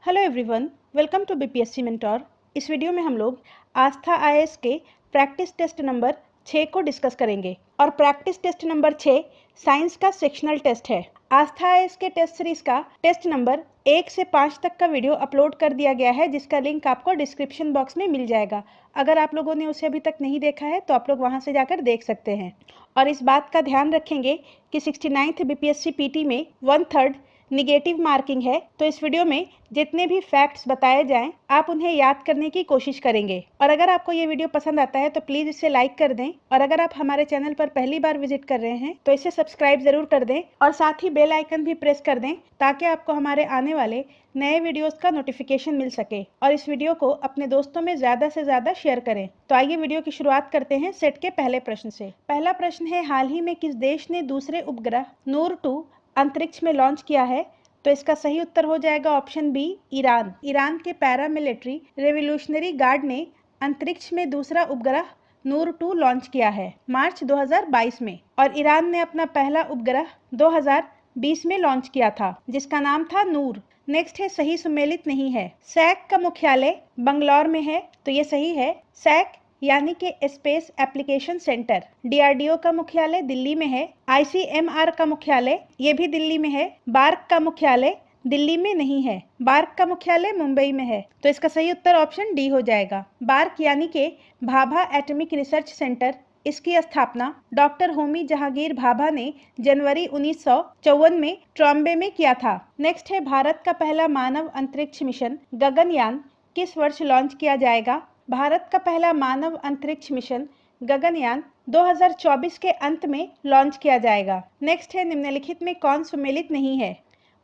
Hello everyone, welcome to BPSC mentor. इस video में हम लोग आस्था आईएएस के प्रैक्टिस टेस्ट नंबर 6 को डिस्कस करेंगे और प्रैक्टिस टेस्ट नंबर 6 साइंस का सेक्शनल टेस्ट है। आस्था आईएएस के टेस्ट सीरीज का टेस्ट नंबर 1 से 5 तक का वीडियो अपलोड कर दिया गया है, जिसका लिंक आपको डिस्क्रिप्शन बॉक्स में मिल जाएगा। अगर आप लोगों ने उसे अभी तक नहीं देखा है तो आप लोग वहां से जाकर देख सकते हैं। और इस बात का ध्यान रखेंगे कि 69th बीपीएससी पीटी में 1/3 निगेटिव मार्किंग है, तो इस वीडियो में जितने भी फैक्ट्स बताए जाएं आप उन्हें याद करने की कोशिश करेंगे। और अगर आपको ये वीडियो पसंद आता है तो प्लीज़ इसे लाइक कर दें, और अगर आप हमारे चैनल पर पहली बार विजिट कर रहे हैं तो इसे सब्सक्राइब जरूर कर दें और साथ ही बेल आइकन भी प्रेस कर दें ताकि आपको हमारे आने वाले नए वीडियोस का नोटिफिकेशन मिल सके। और इस वीडियो को अपने दोस्तों में ज़्यादा से ज़्यादा शेयर करें। तो आइए वीडियो की शुरुआत करते हैं सेट के पहले प्रश्न से। पहला प्रश्न है, हाल ही में किस देश ने दूसरे उपग्रह नूर-2 अंतरिक्ष में लॉन्च किया है? तो इसका सही उत्तर हो जाएगा ऑप्शन बी, ईरान। ईरान के पैरामिलिट्री रेवोल्यूशनरी गार्ड ने अंतरिक्ष में दूसरा उपग्रह नूर-2 लॉन्च किया है मार्च 2022 में, और ईरान ने अपना पहला उपग्रह 2020 में लॉन्च किया था जिसका नाम था नूर। नेक्स्ट है, सही सुमेलित नहीं है। सैक का मुख्यालय बंगलौर में है, तो ये सही है। सैक यानी कि स्पेस एप्लीकेशन सेंटर। डीआरडीओ का मुख्यालय दिल्ली में है। आईसीएमआर का मुख्यालय ये भी दिल्ली में है। बार्क का मुख्यालय दिल्ली में नहीं है, बार्क का मुख्यालय मुंबई में है, तो इसका सही उत्तर ऑप्शन डी हो जाएगा। बार्क यानी कि भाभा एटॉमिक रिसर्च सेंटर, इसकी स्थापना डॉक्टर होमी जहांगीर भाभा ने जनवरी 1954 में ट्रॉम्बे में किया था। नेक्स्ट है, भारत का पहला मानव अंतरिक्ष मिशन गगनयान किस वर्ष लॉन्च किया जाएगा? भारत का पहला मानव अंतरिक्ष मिशन गगनयान 2024 के अंत में लॉन्च किया जाएगा। नेक्स्ट है, निम्नलिखित में कौन सुमेलित नहीं है?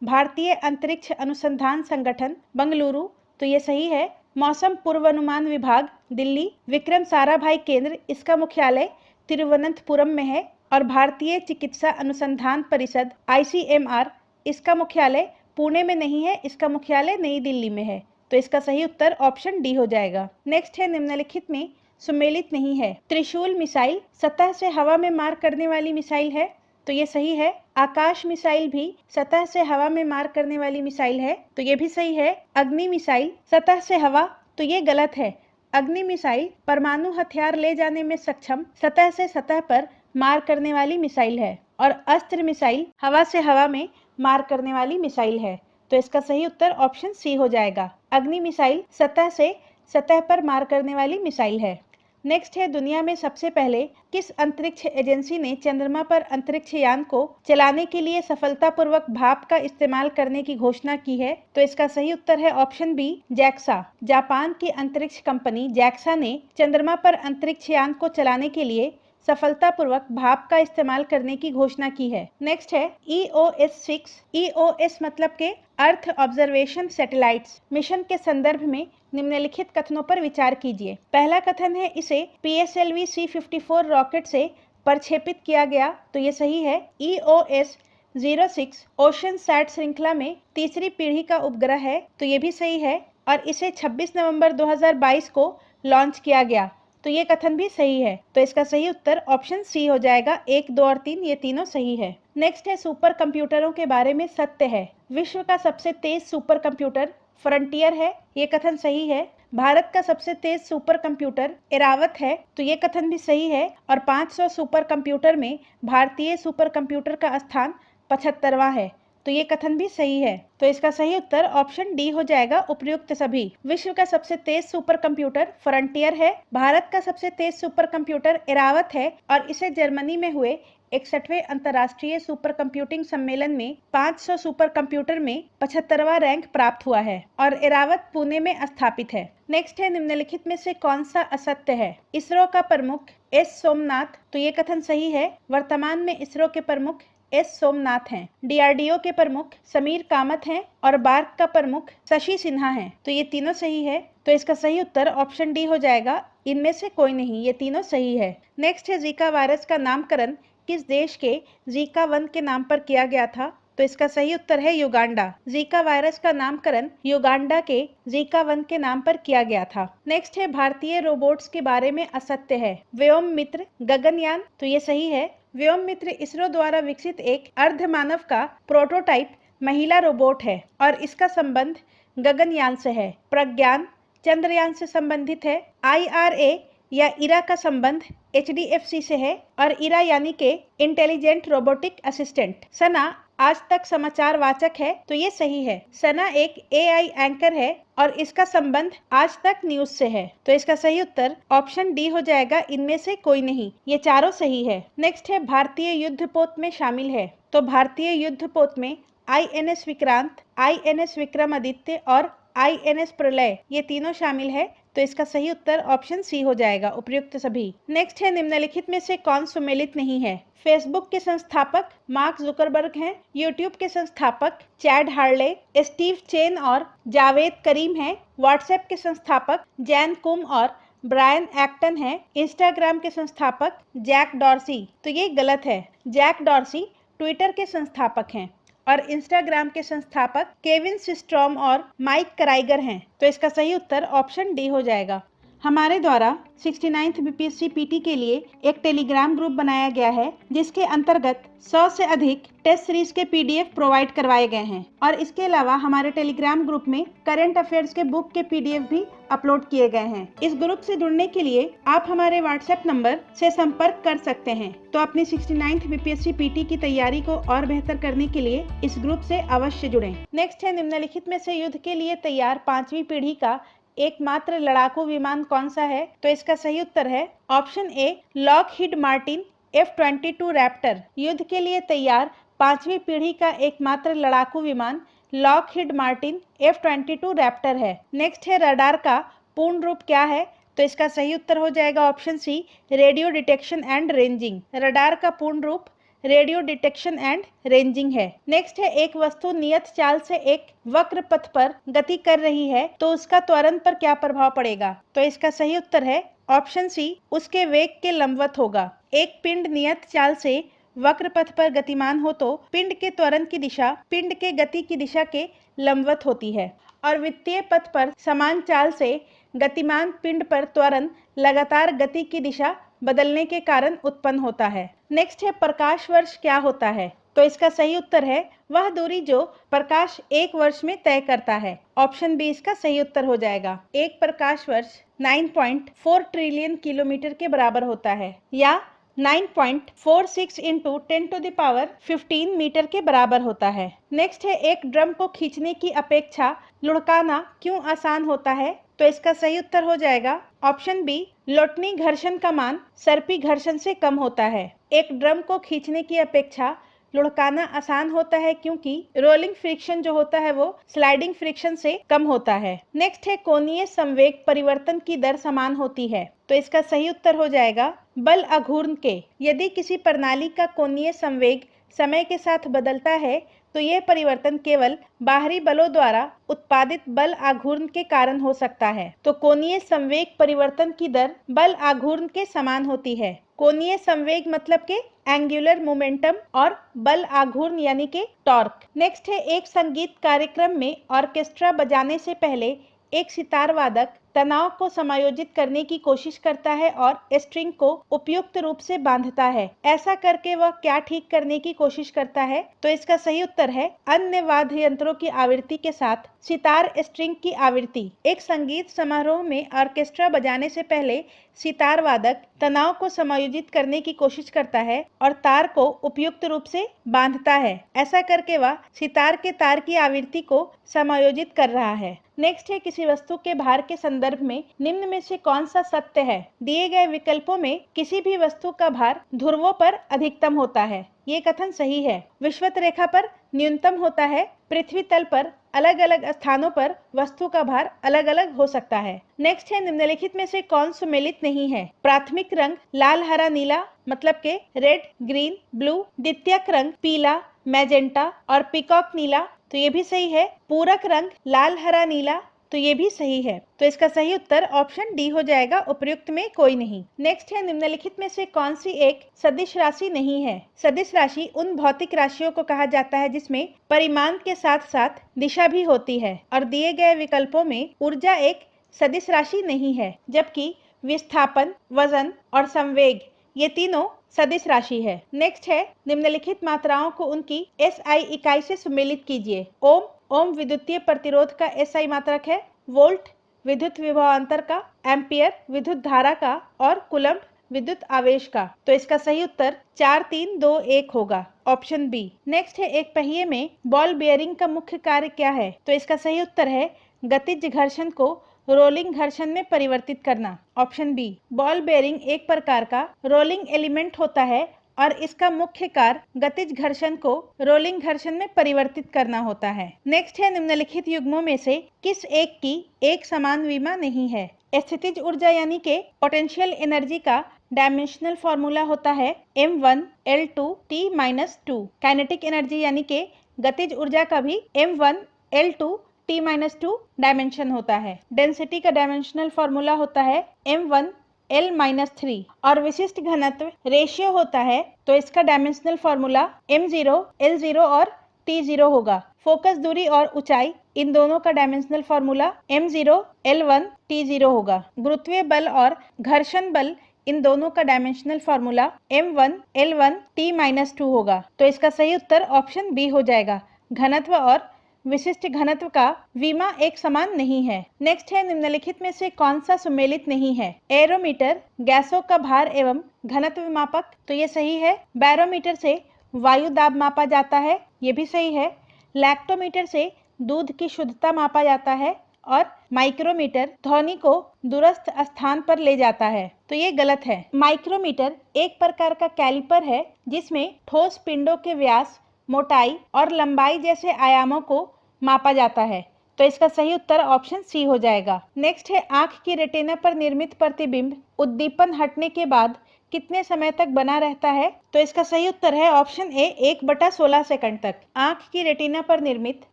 भारतीय अंतरिक्ष अनुसंधान संगठन बंगलुरु, तो ये सही है। मौसम पूर्वानुमान विभाग दिल्ली। विक्रम साराभाई केंद्र, इसका मुख्यालय तिरुवनंतपुरम में है। और भारतीय चिकित्सा अनुसंधान परिषद आईसीएमआर, इसका मुख्यालय पुणे में नहीं है, इसका मुख्यालय नई दिल्ली में है, तो इसका सही उत्तर ऑप्शन डी हो जाएगा। नेक्स्ट है, निम्नलिखित में सुमेलित नहीं है। त्रिशूल मिसाइल सतह से हवा में मार करने वाली मिसाइल है, तो ये सही है। आकाश मिसाइल भी सतह से हवा में मार करने वाली मिसाइल है, तो ये भी सही है। अग्नि मिसाइल सतह से हवा, तो ये गलत है। अग्नि मिसाइल परमाणु हथियार ले जाने में सक्षम सतह से सतह पर मार करने वाली मिसाइल है, और अस्त्र मिसाइल हवा से हवा में मार करने वाली मिसाइल है, तो इसका सही उत्तर ऑप्शन सी हो जाएगा। अग्नि मिसाइल सतह से सतह पर मार करने वाली मिसाइल है। नेक्स्ट है, दुनिया में सबसे पहले किस अंतरिक्ष एजेंसी ने चंद्रमा पर अंतरिक्ष यान को चलाने के लिए सफलतापूर्वक भाप का इस्तेमाल करने की घोषणा की है? तो इसका सही उत्तर है ऑप्शन बी, जैक्सा। जापान की अंतरिक्ष कंपनी जैक्सा ने चंद्रमा पर अंतरिक्ष यान को चलाने के लिए सफलतापूर्वक भाप का इस्तेमाल करने की घोषणा की है। नेक्स्ट है, EOS-6। EOS मतलब के अर्थ ऑब्जर्वेशन सैटेलाइट्स मिशन के संदर्भ में निम्नलिखित कथनों पर विचार कीजिए। पहला कथन है, इसे PSLV C-54 रॉकेट से प्रक्षेपित किया गया, तो ये सही है। EOS-06 ओशन सैट श्रृंखला में तीसरी पीढ़ी का उपग्रह है, तो ये भी सही है, और इसे 26 नवंबर 2022 को लॉन्च किया गया, तो ये कथन भी सही है, तो इसका सही उत्तर ऑप्शन सी हो जाएगा। 1, 2 और 3 ये तीनों सही है। नेक्स्ट है, सुपर कंप्यूटरों के बारे में सत्य है। विश्व का सबसे तेज सुपर कंप्यूटर फ्रंटियर है, ये कथन सही है। भारत का सबसे तेज सुपर कंप्यूटर एरावत है, तो ये कथन भी सही है। और 500 सुपर कंप्यूटर में भारतीय सुपर कंप्यूटर का स्थान 75वां है, तो ये कथन भी सही है, तो इसका सही उत्तर ऑप्शन डी हो जाएगा, उपयुक्त सभी। विश्व का सबसे तेज सुपर कंप्यूटर फ्रंटियर है, भारत का सबसे तेज सुपर कंप्यूटर एरावत है, और इसे जर्मनी में हुए 61वें अंतर्राष्ट्रीय सुपर कंप्यूटिंग सम्मेलन में 500 सुपर कंप्यूटर में 75वां रैंक प्राप्त हुआ है, और एरावत पुणे में स्थापित है। नेक्स्ट है, निम्नलिखित में से कौन सा असत्य है? इसरो का प्रमुख एस सोमनाथ, तो ये कथन सही है। वर्तमान में इसरो के प्रमुख एस सोमनाथ हैं। डीआरडीओ के प्रमुख समीर कामत हैं, और बार्क का प्रमुख शशि सिन्हा हैं, तो ये तीनों सही है, तो इसका सही उत्तर ऑप्शन डी हो जाएगा। इनमें से कोई नहीं, ये तीनों सही है। नेक्स्ट है, जीका वायरस का नामकरण किस देश के जीका 1 के नाम पर किया गया था? तो इसका सही उत्तर है युगांडा। जीका वायरस का नामकरण युगांडा के जीका 1 के नाम पर किया गया था। नेक्स्ट है, भारतीय रोबोट्स के बारे में असत्य है। व्योम मित्र गगनयान, तो ये सही है। व्योम मित्र इसरो द्वारा विकसित एक अर्धमानव का प्रोटोटाइप महिला रोबोट है, और इसका संबंध गगनयान से है। प्रज्ञान चंद्रयान से संबंधित है। IRA या इरा का संबंध HDFC से है और इरा यानी के इंटेलिजेंट रोबोटिक असिस्टेंट। सना आज तक समाचार वाचक है, तो ये सही है। सना एक AI एंकर है और इसका संबंध आज तक न्यूज से है, तो इसका सही उत्तर ऑप्शन डी हो जाएगा, इनमें से कोई नहीं। ये चारों सही है। नेक्स्ट है भारतीय युद्धपोत में शामिल है, तो भारतीय युद्धपोत में INS विक्रांत, INS विक्रमादित्य और INS प्रलय ये तीनों शामिल है, तो इसका सही उत्तर ऑप्शन सी हो जाएगा, उपयुक्त सभी। नेक्स्ट है निम्नलिखित में से कौन सुमेलित नहीं है। फेसबुक के संस्थापक मार्क जुकरबर्ग हैं, यूट्यूब के संस्थापक चैड हार्ले, स्टीव चेन और जावेद करीम हैं, व्हाट्सएप के संस्थापक जैन कुम और ब्रायन एक्टन हैं, इंस्टाग्राम के संस्थापक जैक डॉर्सी। तो ये गलत है। जैक डॉर्सी ट्विटर के संस्थापक हैं और इंस्टाग्राम के संस्थापक केविन सिस्ट्रॉम और माइक कराइगर हैं, तो इसका सही उत्तर ऑप्शन डी हो जाएगा। हमारे द्वारा 69th BPSC PT के लिए एक टेलीग्राम ग्रुप बनाया गया है, जिसके अंतर्गत 100 से अधिक टेस्ट सीरीज के PDF प्रोवाइड करवाए गए हैं और इसके अलावा हमारे टेलीग्राम ग्रुप में करंट अफेयर्स के बुक के PDF भी अपलोड किए गए हैं। इस ग्रुप से जुड़ने के लिए आप हमारे व्हाट्सएप नंबर से संपर्क कर सकते हैं। तो अपनी 69th BPSC PT की तैयारी को और बेहतर करने के लिए इस ग्रुप से अवश्य जुड़ें। नेक्स्ट है निम्नलिखित में से युद्ध के लिए तैयार 5वीं पीढ़ी का एकमात्र लड़ाकू विमान कौन सा है, तो इसका सही उत्तर है ऑप्शन ए लॉकहीड मार्टिन F-22 रैप्टर। युद्ध के लिए तैयार 5वीं पीढ़ी का एकमात्र लड़ाकू विमान लॉकहीड मार्टिन F-22 रैप्टर है। नेक्स्ट है रडार का पूर्ण रूप क्या है, तो इसका सही उत्तर हो जाएगा option C radio detection and ranging. Radar का पूर्ण रूप रेडियो डिटेक्शन एंड रेंजिंग है। नेक्स्ट है एक वस्तु नियत चाल से एक वक्र पथ पर गति कर रही है, तो उसका त्वरण पर क्या प्रभाव पड़ेगा, तो इसका सही उत्तर है ऑप्शन सी उसके वेग के लंबवत होगा। एक पिंड नियत चाल से वक्र पथ पर गतिमान हो तो पिंड के त्वरण की दिशा पिंड के गति की दिशा के लंबवत होती है और वित्तीय पथ पर समान चाल से गतिमान पिंड पर त्वरण लगातार गति की दिशा बदलने के कारण उत्पन्न होता है। नेक्स्ट है प्रकाश वर्ष क्या होता है, तो इसका सही उत्तर है वह दूरी जो प्रकाश एक वर्ष में तय करता है। ऑप्शन बी इसका सही उत्तर हो जाएगा। एक प्रकाश वर्ष 9.4 ट्रिलियन किलोमीटर के बराबर होता है या 9.46 इंटू 10⁻15 मीटर के बराबर होता है। नेक्स्ट है एक ड्रम को खींचने की अपेक्षा लुढ़काना क्यों आसान होता है, तो इसका सही उत्तर हो जाएगा ऑप्शन बी लोटनी घर्षण का मान सर्पी घर्षण से कम होता है। एक ड्रम को खींचने की अपेक्षा लुढ़काना आसान होता है क्योंकि रोलिंग फ्रिक्शन जो होता है वो स्लाइडिंग फ्रिक्शन से कम होता है। नेक्स्ट है कोणीय संवेग परिवर्तन की दर समान होती है, तो इसका सही उत्तर हो जाएगा बल आघूर्ण के। यदि किसी प्रणाली का कोणीय संवेग समय के साथ बदलता है तो यह परिवर्तन केवल बाहरी बलों द्वारा उत्पादित बल आघूर्ण के कारण हो सकता है। तो कोणीय संवेग परिवर्तन की दर बल आघूर्ण के समान होती है। कोणीय संवेग मतलब के एंगुलर मोमेंटम और बल आघूर्ण यानी के टॉर्क। नेक्स्ट है एक संगीत कार्यक्रम में ऑर्केस्ट्रा बजाने से पहले एक सितार वादक तनाव को समायोजित करने की कोशिश करता है और स्ट्रिंग को उपयुक्त रूप से बांधता है। ऐसा करके वह क्या ठीक करने की कोशिश करता है, तो इसका सही उत्तर है अन्य वाद्य यंत्रों की आवृत्ति के साथ सितार स्ट्रिंग की आवृत्ति। एक संगीत समारोह में ऑर्केस्ट्रा बजाने से पहले सितार वादक तनाव को समायोजित करने की कोशिश करता है और तार को उपयुक्त रूप से बांधता है। ऐसा करके वह सितार के तार की आवृत्ति को समायोजित कर रहा है। नेक्स्ट है किसी वस्तु के भार के संदर्भ में निम्न में से कौन सा सत्य है। दिए गए विकल्पों में किसी भी वस्तु का भार ध्रुवों पर अधिकतम होता है, ये कथन सही है। विषुवत रेखा पर न्यूनतम होता है। पृथ्वी तल पर अलग अलग स्थानों पर वस्तु का भार अलग अलग हो सकता है। नेक्स्ट है निम्नलिखित में से कौन सुमेलित नहीं है। प्राथमिक रंग लाल हरा नीला मतलब के रेड ग्रीन ब्लू, द्वितीयक रंग पीला मैजेंटा और पीकॉक नीला, तो ये भी सही है। पूरक रंग लाल हरा नीला, तो ये भी सही है। तो इसका सही उत्तर ऑप्शन डी हो जाएगा, उपर्युक्त में कोई नहीं। नेक्स्ट है निम्नलिखित में से कौन सी एक सदिश राशि नहीं है। सदिश राशि उन भौतिक राशियों को कहा जाता है जिसमें परिमाण के साथ साथ दिशा भी होती है और दिए गए विकल्पों में ऊर्जा एक सदिश राशि नहीं है, जबकि विस्थापन, वजन और संवेग ये तीनों सदिश राशि है। नेक्स्ट है निम्नलिखित मात्राओं को उनकी SI इकाई से सुमेलित कीजिए। ओम ओम विद्युतीय प्रतिरोध का एसआई मात्रक है, वोल्ट विद्युत विभवांतर का, एम्पियर विद्युत धारा का और कूलम्ब विद्युत आवेश का। तो इसका सही उत्तर 4, 3, 2, 1 होगा, ऑप्शन बी। नेक्स्ट है, एक पहिए में बॉल बेयरिंग का मुख्य कार्य क्या है? तो इसका सही उत्तर है गतिज घर्षण को रोलिंग घर्षण में परिवर्तित करना, ऑप्शन बी। बॉल बेयरिंग एक प्रकार का रोलिंग एलिमेंट होता है और इसका मुख्य कार्य गतिज घर्षण को रोलिंग घर्षण में परिवर्तित करना होता है। नेक्स्ट है, निम्नलिखित युग्मों में से किस एक की एक समान विमा नहीं है? स्थितिज ऊर्जा यानी कि पोटेंशियल एनर्जी का डायमेंशनल फॉर्मूला होता है m1L2T-2। काइनेटिक एनर्जी यानी कि गतिज ऊर्जा का भी m1L2T-2 डायमेंशन होता है। डेंसिटी का डायमेंशनल फॉर्मूला होता है m1L-3 और विशिष्ट घनत्व रेशियो होता है, तो इसका डायमेंशनल फॉर्मूला m0L0 और T0 होगा। फोकस दूरी और ऊंचाई, इन दोनों का डायमेंशनल फॉर्मूला m0L1 T0 होगा। गुरुत्वीय बल और घर्षण बल, इन दोनों का डायमेंशनल फॉर्मूला m1L1 T-2 होगा। तो इसका सही उत्तर ऑप्शन बी हो जाएगा। घनत्व और विशिष्ट घनत्व का विमा एक समान नहीं है। नेक्स्ट है, निम्नलिखित में से कौन सा सुमेलित नहीं है? एरोमीटर गैसों का भार एवं घनत्व मापक, तो ये सही है। बैरोमीटर से वायु दाब मापा जाता है, ये भी सही है। लैक्टोमीटर से दूध की शुद्धता मापा जाता है और माइक्रोमीटर ध्वनि को दूरस्थ स्थान पर ले जाता है, तो ये गलत है। माइक्रोमीटर एक प्रकार का कैलिपर है जिसमें ठोस पिंडों के व्यास, मोटाई और लंबाई जैसे आयामों को मापा जाता है, तो इसका सही उत्तर ऑप्शन सी हो जाएगा। नेक्स्ट है, आंख की रेटिना पर निर्मित प्रतिबिंब उद्दीपन हटने के बाद कितने समय तक बना रहता है? तो इसका सही उत्तर है ऑप्शन ए 1/16 सेकंड तक। आंख की रेटिना पर निर्मित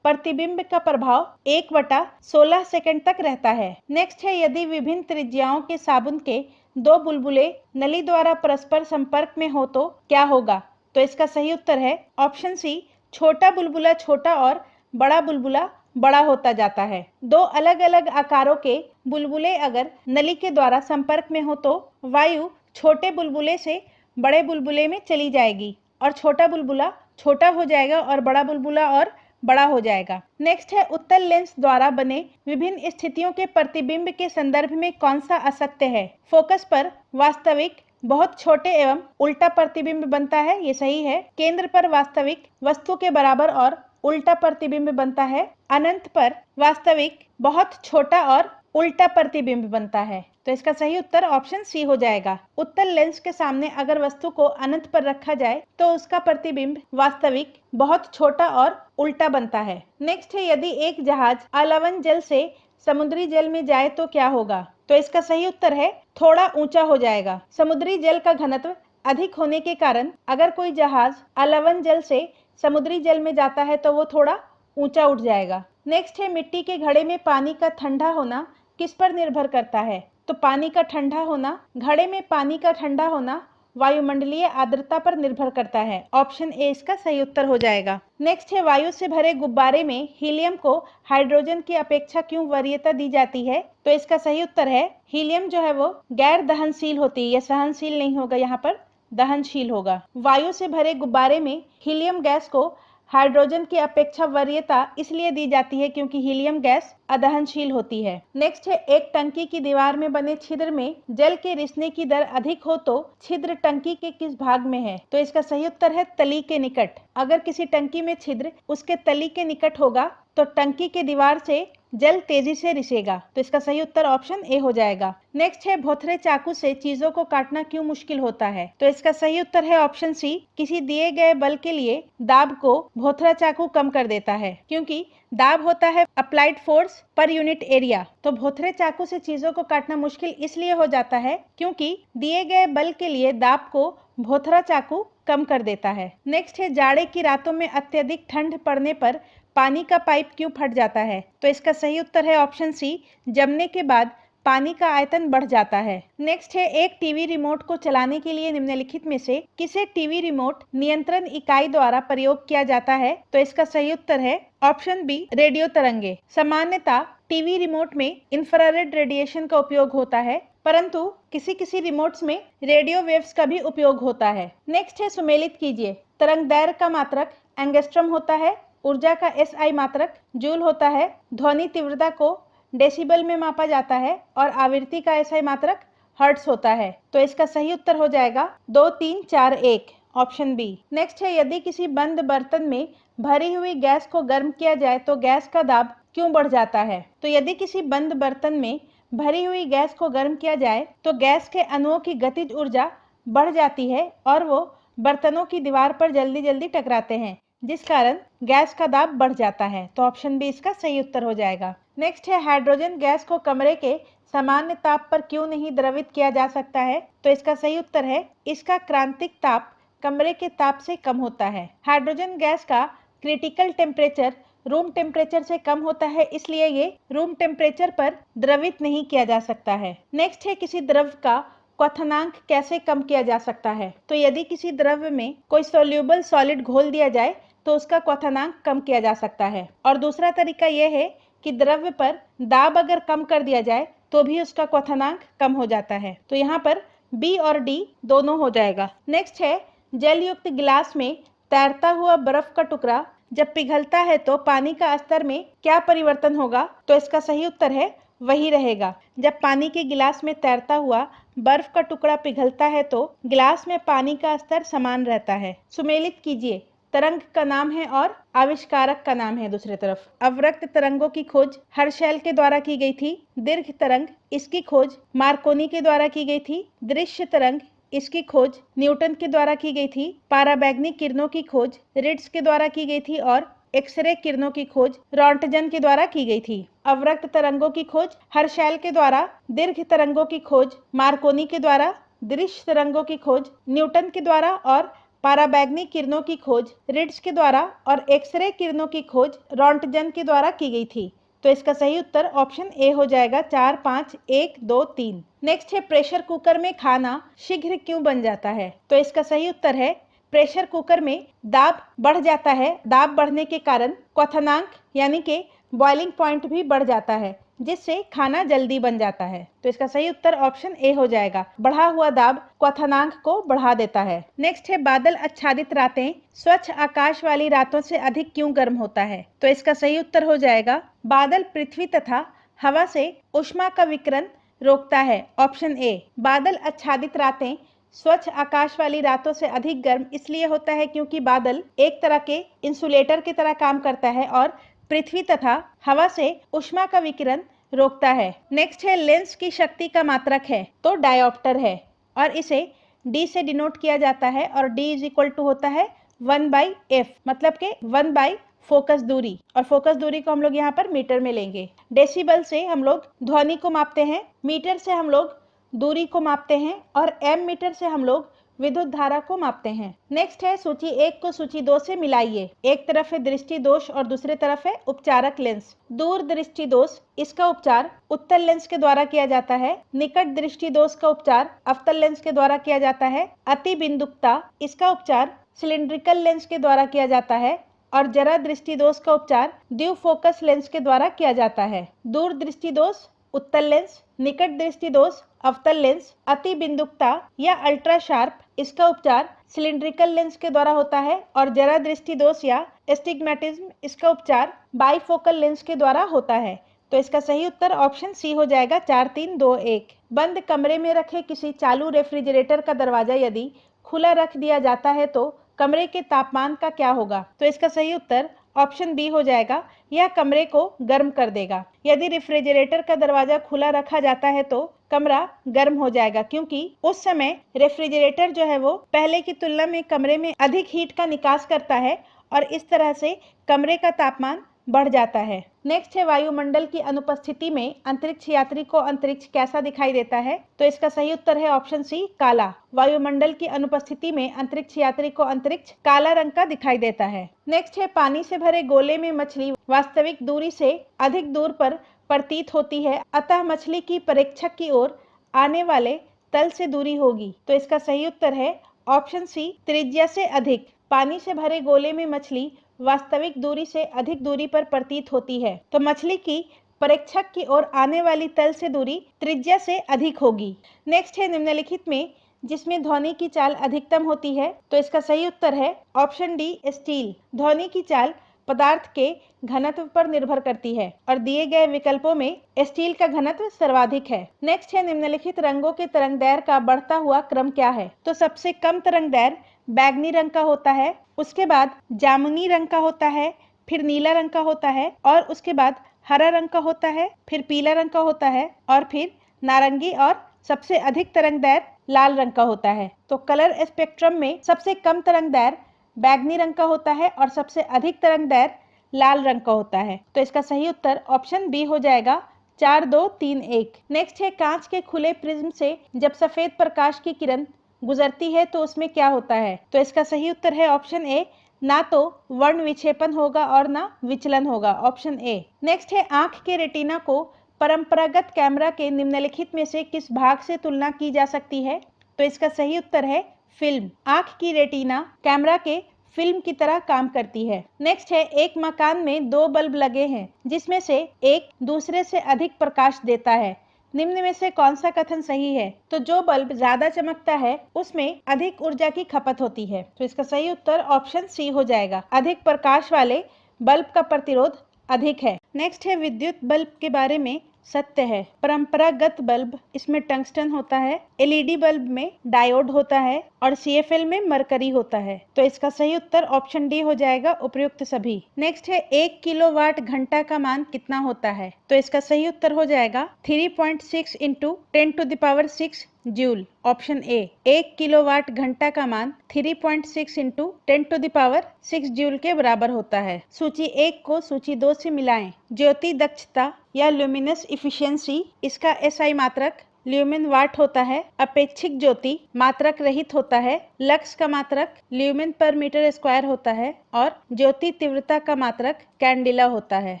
प्रतिबिंब का प्रभाव 1/16 सेकंड तक रहता है। नेक्स्ट है, यदि विभिन्न त्रिज्याओं के साबुन के दो बुलबुले नली द्वारा परस्पर संपर्क में हो तो क्या होगा? तो इसका सही उत्तर है ऑप्शन सी, छोटा बुलबुला छोटा और बड़ा बुलबुला बड़ा होता जाता है। दो अलग अलग आकारों के बुलबुले अगर नली के द्वारा संपर्क में हो तो वायु छोटे बुलबुले से बड़े बुलबुले में चली जाएगी और छोटा बुलबुला छोटा हो जाएगा और बड़ा बुलबुला और बड़ा हो जाएगा। नेक्स्ट है, उत्तल लेंस द्वारा बने विभिन्न स्थितियों के प्रतिबिंब के संदर्भ में कौन सा असत्य है? फोकस पर वास्तविक बहुत छोटे एवं उल्टा प्रतिबिंब बनता है, ये सही है। केंद्र पर वास्तविक वस्तु के बराबर और उल्टा प्रतिबिंब बनता है। अनंत पर वास्तविक बहुत छोटा और उल्टा प्रतिबिंब बनता है, तो इसका सही उत्तर ऑप्शन सी हो जाएगा। उत्तल लेंस के सामने अगर वस्तु को अनंत पर रखा जाए तो उसका प्रतिबिंब वास्तविक बहुत छोटा और उल्टा बनता है। नेक्स्ट है, यदि एक जहाज अलवण जल से समुद्री जल में जाए तो क्या होगा? तो इसका सही उत्तर है थोड़ा ऊंचा हो जाएगा। समुद्री जल का घनत्व अधिक होने के कारण अगर कोई जहाज अलवण जल से समुद्री जल में जाता है तो वो थोड़ा ऊंचा उठ जाएगा। नेक्स्ट है, मिट्टी के घड़े में पानी का ठंडा होना किस पर निर्भर करता है? तो पानी का ठंडा होना, घड़े में पानी का ठंडा होना वायुमंडलीय आर्द्रता पर निर्भर करता है। ऑप्शन ए इसका सही उत्तर हो जाएगा। नेक्स्ट है, वायु से भरे गुब्बारे में हीलियम को हाइड्रोजन की अपेक्षा क्यों वरीयता दी जाती है? तो इसका सही उत्तर है हीलियम जो है वो गैर दहनशील होती है, यह सहनशील नहीं होगा, यहाँ पर दहनशील होगा। वायु से भरे गुब्बारे में हीलियम गैस को हाइड्रोजन की अपेक्षा वरीयता इसलिए दी जाती है क्योंकि हीलियम गैस अदहनशील होती है। नेक्स्ट है, एक टंकी की दीवार में बने छिद्र में जल के रिसने की दर अधिक हो तो छिद्र टंकी के किस भाग में है? तो इसका सही उत्तर है तली के निकट। अगर किसी टंकी में छिद्र उसके तली के निकट होगा तो टंकी के दीवार से जल तेजी से रिसेगा, तो इसका सही उत्तर ऑप्शन ए हो जाएगा। नेक्स्ट है, भोथरे चाकू से चीजों को काटना क्यों मुश्किल होता है? तो इसका सही उत्तर है ऑप्शन सी, किसी दिए गए बल के लिए दाब को भोथरा चाकू कम कर देता है, क्योंकि दाब होता है applied force per unit area. तो भोथरे चाकू से चीजों को काटना मुश्किल इसलिए हो जाता है क्योंकि दिए गए बल के लिए दाब को भोथरा चाकू कम कर देता है। नेक्स्ट है, जाड़े की रातों में अत्यधिक ठंड पड़ने पर पानी का पाइप क्यों फट जाता है? तो इसका सही उत्तर है ऑप्शन सी, जमने के बाद पानी का आयतन बढ़ जाता है। नेक्स्ट है, एक टीवी रिमोट को चलाने के लिए निम्नलिखित में से किसे टीवी रिमोट नियंत्रण इकाई द्वारा प्रयोग किया जाता है? तो इसका सही उत्तर है ऑप्शन बी, रेडियो तरंगे। सामान्यतः टीवी रिमोट में इंफ्रारेड रेडिएशन का उपयोग होता है, परंतु किसी किसी रिमोट्स में रेडियो वेव्स का भी उपयोग होता है। नेक्स्ट है, सुमेलित कीजिए। तरंग दैर्घ्य का मात्रक एंगस्ट्रम होता है, ऊर्जा का SI मात्रक जूल होता है। ध्वनि तीव्रता को डेसिबल में मापा जाता है और आवृत्ति का SI मात्रक हर्ट्ज होता है। तो इसका सही उत्तर हो जाएगा 2, 3, 4, 1 ऑप्शन बी। नेक्स्ट है, यदि किसी बंद बर्तन में भरी हुई गैस को गर्म किया जाए तो गैस का दाब क्यों बढ़ जाता है? तो यदि किसी बंद बर्तन में भरी हुई गैस को गर्म किया जाए तो गैस के अणुओं की गतिज ऊर्जा बढ़ जाती है और वो बर्तनों की दीवार पर जल्दी जल्दी टकराते हैं, जिस कारण गैस का दाब बढ़ जाता है। तो ऑप्शन बी इसका सही उत्तर हो जाएगा। नेक्स्ट है, हाइड्रोजन गैस को कमरे के सामान्य ताप पर क्यों नहीं द्रवित किया जा सकता है? तो इसका सही उत्तर है, इसका क्रांतिक ताप कमरे के ताप से कम होता है। हाइड्रोजन गैस का क्रिटिकल टेम्परेचर रूम टेम्परेचर से कम होता है, इसलिए ये रूम टेम्परेचर पर द्रवित नहीं किया जा सकता है। नेक्स्ट है, किसी द्रव का क्वथनांक कैसे कम किया जा सकता है? तो यदि किसी द्रव में कोई सोल्यूबल सॉलिड घोल दिया जाए तो उसका क्वथनांक कम किया जा सकता है। और दूसरा तरीका यह है कि द्रव पर दाब अगर कम कर दिया जाए तो भी उसका क्वथनांक कम हो जाता है। तो यहाँ पर बी और डी दोनों हो जाएगा। नेक्स्ट है, जल युक्त गिलास में तैरता हुआ बर्फ का टुकड़ा जब पिघलता है तो पानी का स्तर में क्या परिवर्तन होगा? तो इसका सही उत्तर है वही रहेगा। जब पानी के गिलास में तैरता हुआ बर्फ का टुकड़ा पिघलता है तो गिलास में पानी का स्तर समान रहता है। सुमेलित कीजिए, तरंग का नाम है और आविष्कारक का नाम है दूसरी तरफ। अवरक्त तरंगों की खोज हर्शेल के द्वारा की गई थी। दीर्घ तरंग, इसकी खोज मार्कोनी के द्वारा की गई थी। दृश्य तरंग, इसकी खोज न्यूटन के द्वारा की गई थी। पराबैंगनी किरणों की खोज रिट्ज के द्वारा की गई थी और एक्सरे किरणों की खोज रॉन्टजन के द्वारा की गई थी। अवरक्त तरंगों की खोज हर्शेल के द्वारा, दीर्घ तरंगों की खोज मार्कोनी के द्वारा, दृश्य तरंगों की खोज न्यूटन के द्वारा और पराबैंगनी किरणों की खोज रिट्ज के द्वारा और एक्सरे किरणों की खोज रॉन्टजन के द्वारा की गई थी। तो इसका सही उत्तर ऑप्शन ए हो जाएगा। 4, 5, 1, 2, 3। नेक्स्ट है, प्रेशर कुकर में खाना शीघ्र क्यों बन जाता है? तो इसका सही उत्तर है, प्रेशर कुकर में दाब बढ़ जाता है। दाब बढ़ने के कारण क्वथनांक यानी कि बॉइलिंग पॉइंट भी बढ़ जाता है, जिससे खाना जल्दी बन जाता है। तो इसका सही उत्तर ऑप्शन ए हो जाएगा। बढ़ा हुआ दाब क्वथनांक को बढ़ा देता है। नेक्स्ट है, बादल आच्छादित रातें स्वच्छ आकाश वाली रातों से अधिक क्यों गर्म होता है? तो इसका सही उत्तर हो जाएगा, बादल पृथ्वी तथा हवा से ऊष्मा का विकिरण रोकता है। ऑप्शन ए। बादल आच्छादित रातें स्वच्छ आकाश वाली रातों से अधिक गर्म इसलिए होता है क्योंकि बादल एक तरह के इंसुलेटर की तरह काम करता है और पृथ्वी तथा हवा से ऊष्मा का विकिरण रोकता है। नेक्स्ट है, लेंस की शक्ति का मात्रक है तो डायोप्टर है और इसे डी से डिनोट किया जाता है और डी इज इक्वल टू होता है 1/f, मतलब के 1 फोकस दूरी, और फोकस दूरी को हम लोग यहाँ पर मीटर में लेंगे। डेसिबल से हम लोग ध्वनि को मापते हैं, मीटर से हम लोग दूरी को मापते हैं और एम मीटर से हम लोग विद्युत धारा को मापते हैं। नेक्स्ट है, सूची 1 को सूची 2 से मिलाइए। एक तरफ है दृष्टि दोष और दूसरे तरफ है उपचारक लेंस। दूर दृष्टि दोष, इसका उपचार उत्तल लेंस के द्वारा किया जाता है। निकट दृष्टि दोष का उपचार अवतल लेंस के द्वारा किया जाता है। अति बिंदुकता, इसका उपचार सिलिंड्रिकल लेंस के द्वारा किया जाता है और जरा दृष्टि दोष का उपचार द्विफोकस लेंस के द्वारा किया जाता है। दूर दृष्टि दोष उत्तल लेंस, निकट दृष्टि दोष अवतल लेंस, अति बिंदुकता या अल्ट्रा शार्प, इसका उपचार सिलिंड्रिकल लेंस के द्वारा होता है और जरा दृष्टि दोष या एस्टिग्मेटिज्म, इसका उपचार बाइफोकल लेंस के द्वारा होता है। तो इसका सही उत्तर ऑप्शन सी हो जाएगा। 4, 3, 2, 1। बंद कमरे में रखे किसी चालू रेफ्रिजरेटर का दरवाजा यदि खुला रख दिया जाता है तो कमरे के तापमान का क्या होगा? तो इसका सही उत्तर ऑप्शन बी हो जाएगा, यह कमरे को गर्म कर देगा। यदि रेफ्रिजरेटर का दरवाजा खुला रखा जाता है तो कमरा गर्म हो जाएगा, क्योंकि उस समय रेफ्रिजरेटर जो है वो पहले की तुलना में कमरे में अधिक हीट का निकास करता है और इस तरह से कमरे का तापमान बढ़ जाता है। नेक्स्ट है, वायुमंडल की अनुपस्थिति में अंतरिक्ष यात्री को अंतरिक्ष कैसा दिखाई देता है? तो इसका सही उत्तर है ऑप्शन सी, काला। वायुमंडल की अनुपस्थिति में अंतरिक्ष यात्री को अंतरिक्ष काला रंग का दिखाई देता है। नेक्स्ट है, पानी से भरे गोले में मछली वास्तविक दूरी से अधिक दूर पर प्रतीत होती है, अतः मछली की परीक्षक की ओर आने वाले तल से दूरी होगी। तो इसका सही उत्तर है ऑप्शन सी, त्रिज्या से अधिक। पानी से भरे गोले में मछली वास्तविक दूरी से अधिक दूरी पर प्रतीत होती है, तो मछली की परीक्षक की ओर आने वाली तल से दूरी त्रिज्या से अधिक होगी। नेक्स्ट है, निम्नलिखित में जिसमें ध्वनि की चाल अधिकतम होती है, तो इसका सही उत्तर है ऑप्शन डी, स्टील। ध्वनि की चाल पदार्थ के घनत्व पर निर्भर करती है और दिए गए विकल्पों में स्टील का घनत्व सर्वाधिक है। नेक्स्ट है निम्नलिखित रंगों के तरंगदैर्घ्य का बढ़ता हुआ क्रम क्या है। तो सबसे कम तरंगदैर्घ्य बैगनी रंग का होता है, उसके बाद जामुनी रंग का होता है, फिर नीला रंग का होता है और उसके बाद हरा रंग का होता है, फिर पीला रंग का होता है और फिर नारंगी और सबसे अधिक तरंगदैर्घ्य लाल रंग का होता है। तो कलर स्पेक्ट्रम में सबसे कम तरंगदैर्घ्य बैगनी रंग का होता है और सबसे अधिक तरंगदैर्घ्य लाल रंग का होता है। तो इसका सही उत्तर ऑप्शन बी हो जाएगा 4 2 3 1। नेक्स्ट है कांच के खुले प्रिज्म से जब सफेद प्रकाश की किरण गुजरती है तो उसमें क्या होता है। तो इसका सही उत्तर है ऑप्शन ए, ना तो वर्ण विक्षेपन होगा और ना विचलन होगा, ऑप्शन ए। नेक्स्ट है आंख के रेटिना को परंपरागत कैमरा के निम्नलिखित में से किस भाग से तुलना की जा सकती है। तो इसका सही उत्तर है फिल्म। आंख की रेटिना कैमरा के फिल्म की तरह काम करती है। नेक्स्ट है एक मकान में 2 बल्ब लगे हैं जिसमें से एक दूसरे से अधिक प्रकाश देता है, निम्न में से कौन सा कथन सही है। तो जो बल्ब ज्यादा चमकता है उसमें अधिक ऊर्जा की खपत होती है। तो इसका सही उत्तर ऑप्शन सी हो जाएगा, अधिक प्रकाश वाले बल्ब का प्रतिरोध अधिक है। नेक्स्ट है विद्युत बल्ब के बारे में सत्य है। परंपरागत बल्ब इसमें टंगस्टन होता है, एलईडी बल्ब में डायोड होता है और सीएफएल में मरकरी होता है। तो इसका सही उत्तर ऑप्शन डी हो जाएगा, उपर्युक्त सभी। नेक्स्ट है 1 किलोवाट घंटा का मान कितना होता है। तो इसका सही उत्तर हो जाएगा 3.6 × 10⁶ जूल, ऑप्शन ए। 1 किलोवाट घंटा का मान 3.6 × 10⁶ जूल के बराबर होता है। सूची 1 को सूची 2 से मिलाएं। ज्योति दक्षता या ल्यूमिनस इफिशियंसी, इसका एसआई मात्रक ल्यूमेन वाट होता है। अपेक्षिक ज्योति मात्रक रहित होता है। लक्स का मात्रक ल्यूमेन पर मीटर स्क्वायर होता है और ज्योति तीव्रता का मात्रक कैंडिला होता है।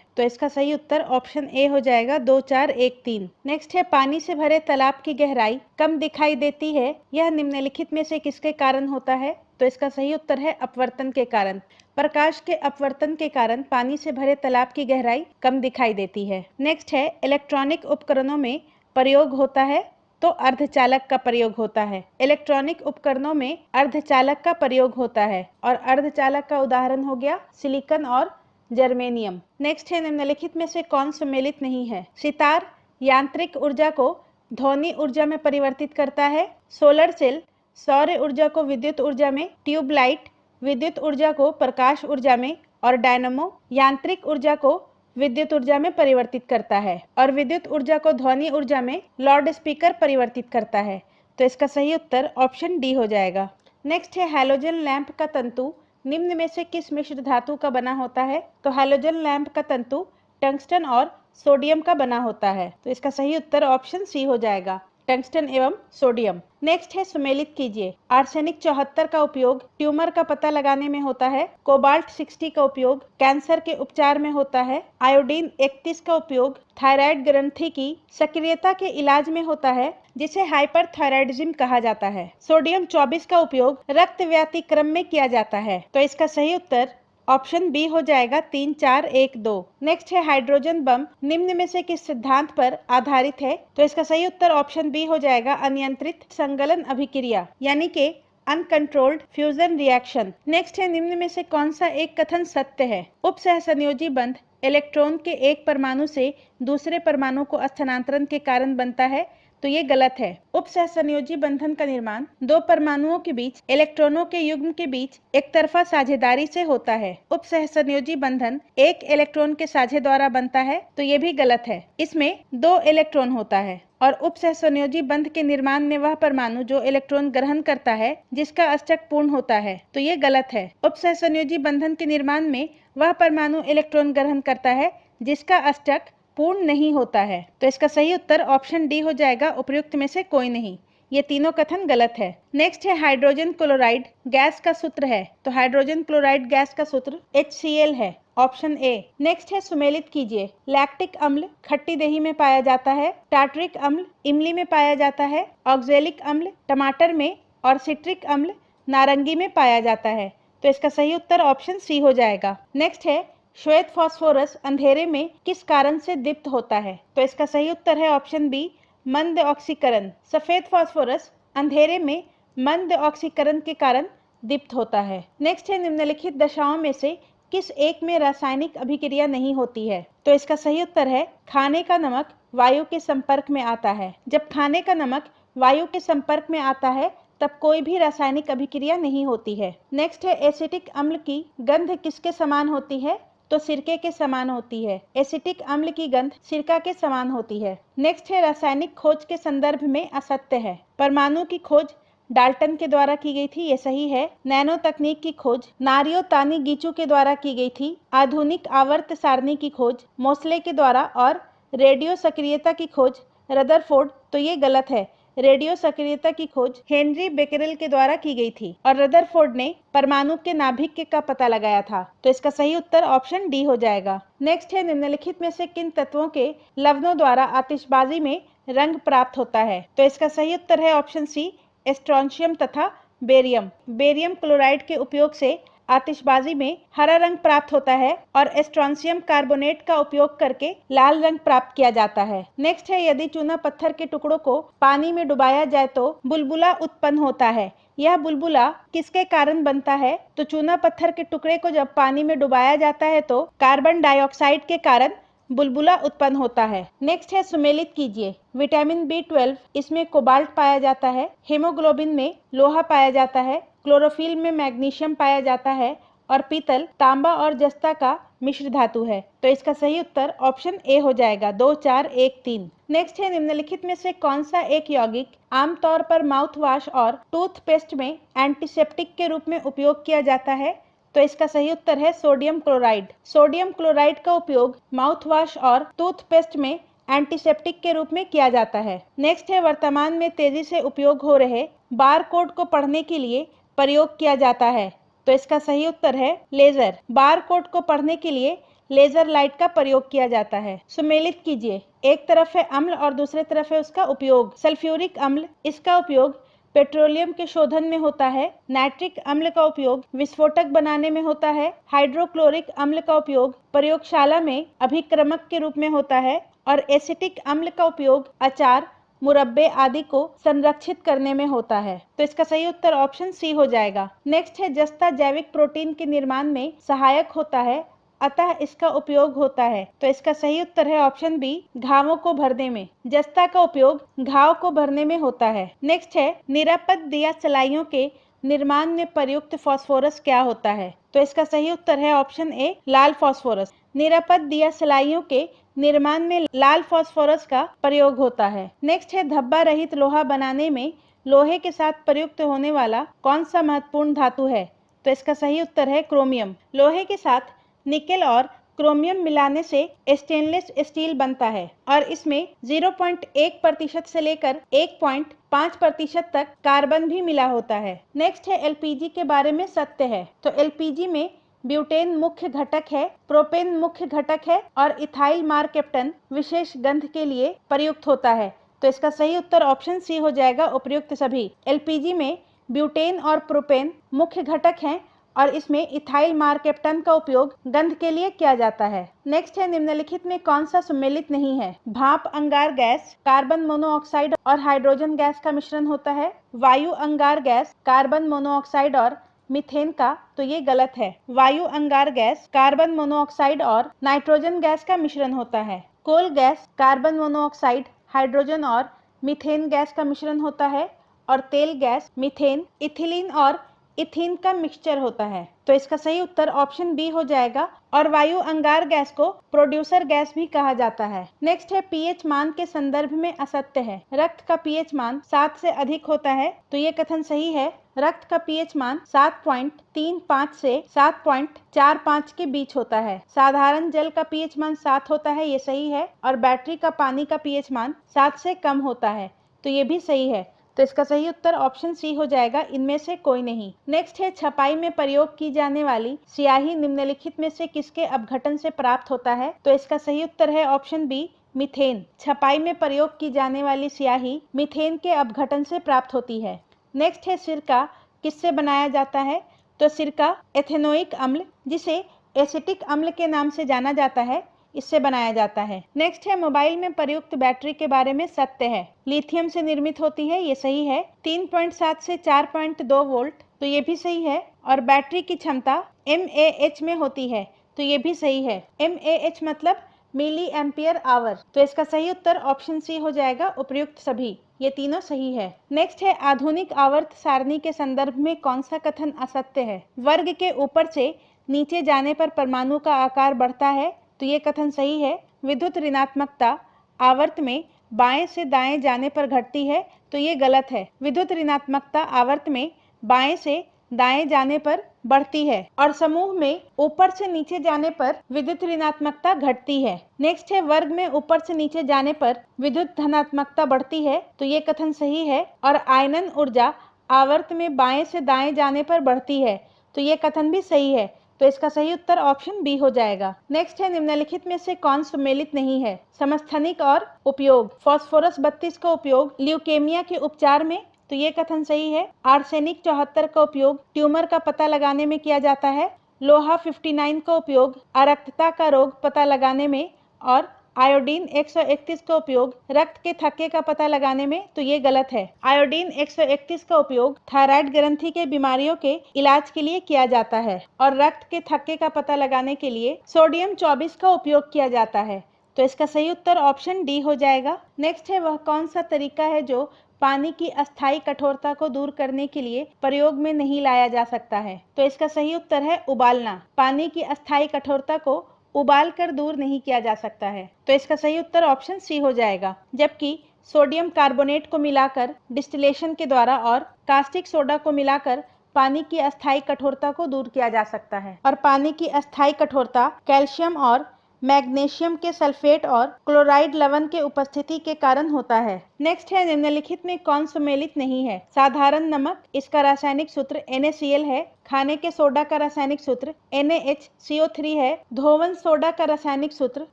तो इसका सही उत्तर ऑप्शन ए हो जाएगा 2 4 1 3। नेक्स्ट है पानी से भरे तालाब की गहराई कम दिखाई देती है, यह निम्नलिखित में से किसके कारण होता है। तो इसका सही उत्तर है अपवर्तन के कारण। प्रकाश के अपवर्तन के कारण पानी से भरे तालाब की गहराई कम दिखाई देती है। नेक्स्ट है इलेक्ट्रॉनिक उपकरणों में प्रयोग होता है तो अर्धचालक का प्रयोग होता है। इलेक्ट्रॉनिक उपकरणों में अर्धचालक का प्रयोग होता है और अर्धचालक का उदाहरण हो गया सिलिकॉन और जर्मेनियम। नेक्स्ट है निम्नलिखित में से कौन सम्मिलित नहीं है। सितार यांत्रिक ऊर्जा को ध्वनि ऊर्जा में परिवर्तित करता है। सोलर सेल सौर ऊर्जा को विद्युत ऊर्जा में, ट्यूबलाइट विद्युत ऊर्जा को प्रकाश ऊर्जा में और डायनामो यांत्रिक ऊर्जा को विद्युत ऊर्जा में परिवर्तित करता है और विद्युत ऊर्जा को ध्वनि ऊर्जा में लाउड स्पीकर परिवर्तित करता है। तो इसका सही उत्तर ऑप्शन डी हो जाएगा। नेक्स्ट है हैलोजन लैंप का तंतु निम्न में से किस मिश्र धातु का बना होता है। तो हैलोजन लैंप का तंतु टंगस्टन और सोडियम का बना होता है। तो इसका सही उत्तर ऑप्शन सी हो जाएगा, टंगस्टन एवं सोडियम। नेक्स्ट है सुमेलित कीजिए। आर्सेनिक 74 का उपयोग ट्यूमर का पता लगाने में होता है। कोबाल्ट 60 का उपयोग कैंसर के उपचार में होता है। आयोडीन 31 का उपयोग थायराइड ग्रंथि की सक्रियता के इलाज में होता है जिसे हाइपरथायराइडिज्म कहा जाता है। सोडियम 24 का उपयोग रक्त व्यातिक्रम में किया जाता है। तो इसका सही उत्तर ऑप्शन बी हो जाएगा 3 4 1 2। नेक्स्ट है हाइड्रोजन बम निम्न में से किस सिद्धांत पर आधारित है। तो इसका सही उत्तर ऑप्शन बी हो जाएगा अनियंत्रित संगलन अभिक्रिया यानी कि अनकंट्रोल्ड फ्यूजन रिएक्शन। नेक्स्ट है निम्न में से कौन सा एक कथन सत्य है। उपसहसंयोजी बंध इलेक्ट्रॉन के एक परमाणु से दूसरे परमाणु को स्थानांतरण के कारण बनता है। तो ये गलत है। उपसहसंयोजी बंधन का निर्माण दो परमाणुओं के बीच इलेक्ट्रॉनों के युग्म के बीच एक तरफा साझेदारी से होता है। उपसहसंयोजी बंधन एक इलेक्ट्रॉन के साझे द्वारा बनता है। तो ये भी गलत है। इसमें 2 इलेक्ट्रॉन होता है और उपसहसंयोजी बंध के निर्माण में वह परमाणु जो इलेक्ट्रॉन ग्रहण करता है जिसका अष्टक पूर्ण होता है। तो ये गलत है। उपसहसंयोजी बंधन के निर्माण में वह परमाणु इलेक्ट्रॉन ग्रहण करता है जिसका अष्टक पूर्ण नहीं होता है। तो इसका सही उत्तर ऑप्शन डी हो जाएगा, उपयुक्त में से कोई नहीं। ये तीनों कथन गलत है। नेक्स्ट है हाइड्रोजन क्लोराइड गैस का सूत्र है। तो हाइड्रोजन क्लोराइड गैस का सूत्र HCl है, ऑप्शन ए। नेक्स्ट है सुमेलित कीजिए। लैक्टिक अम्ल खट्टी दही में पाया जाता है, टार्टरिक अम्ल इमली में पाया जाता है, ऑक्जेलिक अम्ल टमाटर में और सिट्रिक अम्ल नारंगी में पाया जाता है। तो इसका सही उत्तर ऑप्शन सी हो जाएगा। नेक्स्ट है श्वेत फास्फोरस अंधेरे में किस कारण से दीप्त होता है। तो इसका सही उत्तर है ऑप्शन बी, मंद ऑक्सीकरण। सफेद फास्फोरस अंधेरे में मंद ऑक्सीकरण के कारण दीप्त होता है। नेक्स्ट है निम्नलिखित दशाओं में से किस एक में रासायनिक अभिक्रिया नहीं होती है? तो इसका सही उत्तर है खाने का नमक वायु के संपर्क में आता है। जब खाने का नमक वायु के संपर्क में आता है तब कोई भी रासायनिक अभिक्रिया नहीं होती है। नेक्स्ट है एसिटिक अम्ल की गंध किसके समान होती है? तो सिरके के समान होती है। एसिटिक अम्ल की गंध सिरका के समान होती है। नेक्स्ट है रासायनिक खोज के संदर्भ में असत्य है। परमाणु की खोज डाल्टन के द्वारा की गई थी, ये सही है। नैनो तकनीक की खोज नारियो तानीगीचू के द्वारा की गई थी। आधुनिक आवर्त सारणी की खोज मोसले के द्वारा और रेडियो सक्रियता की खोज रदरफोर्ड, तो ये गलत है। रेडियो सक्रियता की खोज हेनरी बेकेरेल के द्वारा की गई थी और रदरफोर्ड ने परमाणु के नाभिक का पता लगाया था। तो इसका सही उत्तर ऑप्शन डी हो जाएगा। नेक्स्ट है निम्नलिखित में से किन तत्वों के लवणों द्वारा आतिशबाजी में रंग प्राप्त होता है? तो इसका सही उत्तर है ऑप्शन सी स्ट्रोंशियम तथा बेरियम। बेरियम क्लोराइड के उपयोग से आतिशबाजी में हरा रंग प्राप्त होता है और स्ट्रोंशियम कार्बोनेट का उपयोग करके लाल रंग प्राप्त किया जाता है। नेक्स्ट है यदि चूना पत्थर के टुकड़ों को पानी में डुबाया जाए तो बुलबुला उत्पन्न होता है। यह बुलबुला किसके कारण बनता है? तो चूना पत्थर के टुकड़े को जब पानी में डुबाया जाता है तो कार्बन डाइऑक्साइड के कारण बुलबुला उत्पन्न होता है। नेक्स्ट है सुमेलित कीजिए। विटामिन B12 इसमें कोबाल्ट पाया जाता है। हेमोग्लोबिन में लोहा पाया जाता है। क्लोरोफिल में मैग्नीशियम पाया जाता है और पीतल तांबा और जस्ता का मिश्र धातु है। तो इसका सही उत्तर ऑप्शन ए हो जाएगा 2, 4, 1, 3। नेक्स्ट है निम्नलिखित में से कौन सा एक यौगिक आमतौर पर माउथ वॉश और टूथपेस्ट में एंटीसेप्टिक के रूप में उपयोग किया जाता है? तो इसका सही उत्तर है सोडियम क्लोराइड। सोडियम क्लोराइड का उपयोग माउथ वॉश और टूथपेस्ट में एंटीसेप्टिक के रूप में किया जाता है। नेक्स्ट है वर्तमान में तेजी से उपयोग हो रहे बार कोड को पढ़ने के लिए प्रयोग किया जाता है। तो इसका सही उत्तर है लेजर। बार कोड को पढ़ने के लिए लेजर लाइट का प्रयोग किया जाता है। सुमेलित कीजिए। एक तरफ है अम्ल और दूसरे तरफ है उसका उपयोग। सल्फ्यूरिक अम्ल, इसका उपयोग पेट्रोलियम के शोधन में होता है। नाइट्रिक अम्ल का उपयोग विस्फोटक बनाने में होता है। हाइड्रोक्लोरिक अम्ल का उपयोग प्रयोगशाला में अभिक्रमक के रूप में होता है और एसिटिक अम्ल का उपयोग अचार, मुरब्बे आदि को संरक्षित करने में होता है। तो इसका सही उत्तर ऑप्शन सी हो जाएगा। नेक्स्ट है जस्ता जैविक प्रोटीन के निर्माण में सहायक होता है, अतः इसका उपयोग होता है। तो इसका सही उत्तर है ऑप्शन बी घावों को भरने में। जस्ता का उपयोग घाव को भरने में होता है। नेक्स्ट है निरापद दिया सलाइयों के निर्माण में प्रयुक्त फास्फोरस क्या होता है? तो इसका सही उत्तर है ऑप्शन ए लाल फास्फोरस। निरापद दिया सलाइयों के निर्माण में लाल फास्फोरस का प्रयोग होता है। नेक्स्ट है धब्बा रहित लोहा बनाने में लोहे के साथ प्रयुक्त होने वाला कौन सा महत्वपूर्ण धातु है? तो इसका सही उत्तर है क्रोमियम। लोहे के साथ निकेल और क्रोमियम मिलाने से स्टेनलेस स्टील बनता है और इसमें 0.1% से लेकर 1.5% तक कार्बन भी मिला होता है। नेक्स्ट है एलपीजी के बारे में सत्य है। तो एलपीजी में ब्यूटेन मुख्य घटक है, प्रोपेन मुख्य घटक है और इथाइल मार्केप्टन विशेष गंध के लिए प्रयुक्त होता है। तो इसका सही उत्तर ऑप्शन सी हो जाएगा उपयुक्त सभी। एलपीजी में ब्यूटेन और प्रोपेन मुख्य घटक हैं और इसमें इथाइल मार्केप्टन का उपयोग गंध के लिए किया जाता है। नेक्स्ट है निम्नलिखित में कौन सा सम्मिलित नहीं है? भाप अंगार गैस कार्बन मोनोऑक्साइड और हाइड्रोजन गैस का मिश्रण होता है। वायु अंगार गैस कार्बन मोनोऑक्साइड और मीथेन का, तो ये गलत है। वायु अंगार गैस कार्बन मोनोऑक्साइड और नाइट्रोजन गैस का मिश्रण होता है। Coal gas carbon monoxide, hydrogen और मीथेन गैस का मिश्रण होता है और तेल गैस मीथेन, इथिलीन और इथीन का मिक्सचर होता है। तो इसका सही उत्तर ऑप्शन बी हो जाएगा और वायु अंगार गैस को प्रोड्यूसर गैस भी कहा जाता है। नेक्स्ट है पीएच मान के संदर्भ में असत्य है। रक्त का पीएच मान 7 से अधिक होता है, तो ये कथन सही है। रक्त का पीएच मान 7.35 से 7.45 के बीच होता है। साधारण जल का पीएच मान 7 होता है, ये सही है। और बैटरी का पानी का पीएच मान 7 से कम होता है, तो ये भी सही है। तो इसका सही उत्तर ऑप्शन सी हो जाएगा, इनमें से कोई नहीं। नेक्स्ट है छपाई में प्रयोग की जाने वाली स्याही निम्नलिखित में से किसके अपघटन से प्राप्त होता है? तो इसका सही उत्तर है ऑप्शन बी मीथेन। छपाई में प्रयोग की जाने वाली स्याही मीथेन के अपघटन से प्राप्त होती है। नेक्स्ट है सिरका किससे बनाया जाता है? तो सिरका एथेनोइक अम्ल, जिसे एसिटिक अम्ल के नाम से जाना जाता है, इससे बनाया जाता है। नेक्स्ट है मोबाइल में प्रयुक्त बैटरी के बारे में सत्य है। लिथियम से निर्मित होती है, ये सही है। 3.7 से 4.2 वोल्ट, तो ये भी सही है। और बैटरी की क्षमता mAh में होती है, तो ये भी सही है। mAh मतलब मिली एम्पियर आवर, तो इसका सही उत्तर ऑप्शन सी हो जाएगा, उपयुक्त सभी। ये तीनों सही है। नेक्स्ट है आधुनिक आवर्त सारणी के संदर्भ में कौन सा कथन असत्य है? वर्ग के ऊपर से नीचे जाने पर परमाणु का आकार बढ़ता है, तो ये कथन सही है। विद्युत ऋणात्मकता आवर्त में बाएं से दाएं जाने पर घटती है, तो ये गलत है। विद्युत ऋणात्मकता आवर्त में बाएं से दाएं जाने पर बढ़ती है और समूह में ऊपर से नीचे जाने पर विद्युत ऋणात्मकता घटती है। नेक्स्ट है वर्ग में ऊपर से नीचे जाने पर विद्युत धनात्मकता बढ़ती है, तो ये कथन सही है। और आयनन ऊर्जा आवर्त में बाएं से दाएं जाने पर बढ़ती है, तो ये कथन भी सही है। तो इसका सही उत्तर ऑप्शन बी हो जाएगा। नेक्स्ट है निम्नलिखित में से कौन सम्मिलित नहीं है? समस्थानिक और उपयोग। फास्फोरस 32 का उपयोग ल्यूकेमिया के उपचार में, तो ये कथन सही है। आर्सेनिक 74 का उपयोग ट्यूमर का पता लगाने में किया जाता है। लोहा 59 का उपयोग अरक्तता का रोग पता लगाने में, और आयोडीन 131 का उपयोग रक्त के थक्के का पता लगाने में, तो ये गलत है। आयोडीन 131 का उपयोग थायराइड ग्रंथि के बीमारियों के इलाज के लिए किया जाता है और रक्त के थक्के का पता लगाने के लिए सोडियम 24 का उपयोग किया जाता है, तो इसका सही उत्तर ऑप्शन डी हो जाएगा। नेक्स्ट है वह कौन सा तरीका है जो पानी की अस्थायी कठोरता को दूर करने के लिए प्रयोग में नहीं लाया जा सकता है? तो इसका सही उत्तर है उबालना। पानी की अस्थायी कठोरता को उबाल कर दूर नहीं किया जा सकता है, तो इसका सही उत्तर ऑप्शन सी हो जाएगा। जबकि सोडियम कार्बोनेट को मिलाकर डिस्टिलेशन के द्वारा और कास्टिक सोडा को मिलाकर पानी की अस्थायी कठोरता को दूर किया जा सकता है। और पानी की अस्थायी कठोरता कैल्शियम और मैग्नीशियम के सल्फेट और क्लोराइड लवण के उपस्थिति के कारण होता है। नेक्स्ट है निम्नलिखित में कौन सम्मिलित नहीं है? साधारण नमक, इसका रासायनिक सूत्र NaCl है। खाने के सोडा का रासायनिक सूत्र NaHCO3 है। धोवन सोडा का रासायनिक सूत्र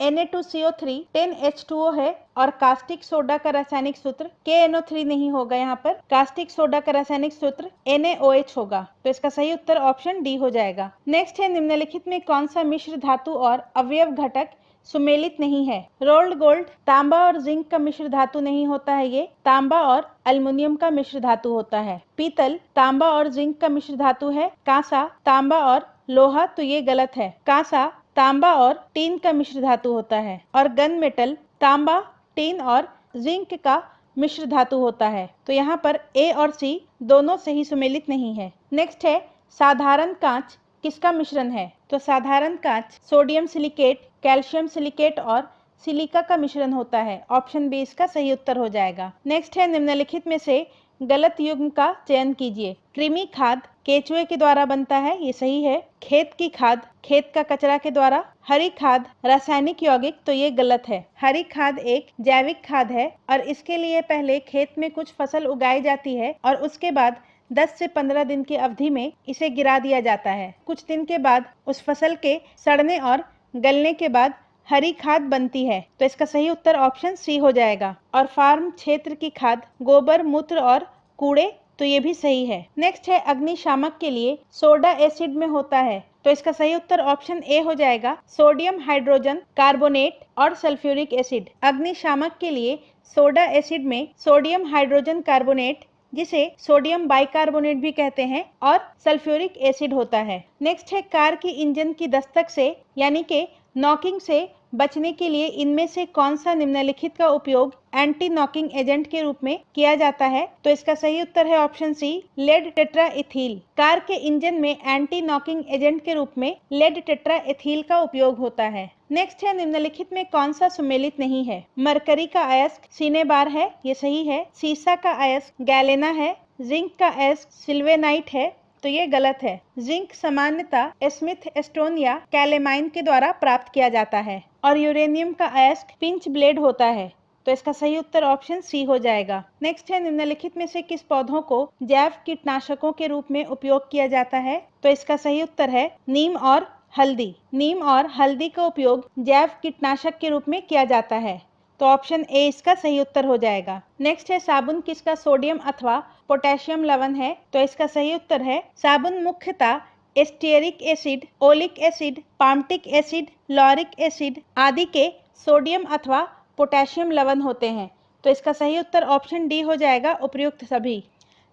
Na2CO3 10H2O है। और कास्टिक सोडा का रासायनिक सूत्र KNO3 नहीं होगा, यहाँ पर कास्टिक सोडा का रासायनिक सूत्र NaOH होगा, तो इसका सही उत्तर ऑप्शन डी हो जाएगा। नेक्स्ट है निम्नलिखित में कौन सा मिश्र धातु और अवयव घटक सुमेलित नहीं है? रोल्ड गोल्ड तांबा और जिंक का मिश्र धातु नहीं होता है, ये तांबा और एल्युमिनियम का मिश्र धातु होता है। पीतल तांबा और जिंक का मिश्र धातु है। कांसा तांबा और लोहा, तो ये गलत है। कांसा तांबा और टीन का मिश्र धातु होता है। और गन मेटल तांबा, टीन और जिंक का मिश्र धातु होता है, तो यहाँ पर ए और सी दोनों सही सुमेलित नहीं है। नेक्स्ट है साधारण कांच किसका मिश्रण है? तो साधारण कांच सोडियम सिलिकेट, कैल्शियम सिलिकेट और सिलिका का मिश्रण होता है। ऑप्शन बी इसका सही उत्तर हो जाएगा। नेक्स्ट है निम्नलिखित में से गलत युग्म का चयन कीजिए। कृमि खाद केचुए के द्वारा बनता है, ये सही है। खेत की खाद खेत का कचरा के द्वारा। हरी खाद रासायनिक यौगिक, तो ये गलत है। हरी खाद एक जैविक खाद है और इसके लिए पहले खेत में कुछ फसल उगाई जाती है और उसके बाद 10 से 15 दिन की अवधि में इसे गिरा दिया जाता है। कुछ दिन के बाद उस फसल के सड़ने और गलने के बाद हरी खाद बनती है, तो इसका सही उत्तर ऑप्शन सी हो जाएगा। और फार्म क्षेत्र की खाद गोबर, मूत्र और कूड़े, तो ये भी सही है। नेक्स्ट है अग्निशामक के लिए सोडा एसिड में होता है, तो इसका सही उत्तर ऑप्शन ए हो जाएगा। सोडियम हाइड्रोजन कार्बोनेट और सल्फ्यूरिक एसिड। अग्निशामक के लिए सोडा एसिड में सोडियम हाइड्रोजन कार्बोनेट, जिसे सोडियम बाइकार्बोनेट भी कहते हैं, और सल्फ्यूरिक एसिड होता है। नेक्स्ट है कार की इंजन की दस्तक से यानी कि नॉकिंग से बचने के लिए इनमें से कौन सा निम्नलिखित का उपयोग एंटी नॉकिंग एजेंट के रूप में किया जाता है? तो इसका सही उत्तर है ऑप्शन सी, लेड टेट्राएथील। कार के इंजन में एंटी नॉकिंग एजेंट के रूप में लेड टेट्राएथील का उपयोग होता है। नेक्स्ट है निम्नलिखित में कौन सा सुमेलित नहीं है? मरकरी का अयस्क सिनेबार है, ये सही है। सीसा का अयस्क गैलेना है। जिंक का अयस्क सिल्वेनाइट है, तो ये गलत है। जिंक सामान्यतः स्मिथ स्टोन या कैलेमाइन के द्वारा प्राप्त किया जाता है और यूरेनियम का अयस्क पिंच ब्लेड होता है, तो इसका सही उत्तर ऑप्शन सी हो जाएगा। नेक्स्ट है निम्नलिखित में से किस पौधों को जैव कीटनाशकों के रूप में उपयोग किया जाता है? तो इसका सही उत्तर है नीम और हल्दी। नीम और हल्दी का उपयोग जैव कीटनाशक के रूप में किया जाता है, तो ऑप्शन ए इसका सही उत्तर हो जाएगा। नेक्स्ट है साबुन किसका सोडियम अथवा पोटेशियम लवण है? तो इसका सही उत्तर है साबुन मुख्यतः stearic acid, oleic acid, palmitic acid, lauric acid आदि के सोडियम अथवा पोटेशियम लवण होते हैं, तो इसका सही उत्तर ऑप्शन डी हो जाएगा, उपयुक्त सभी।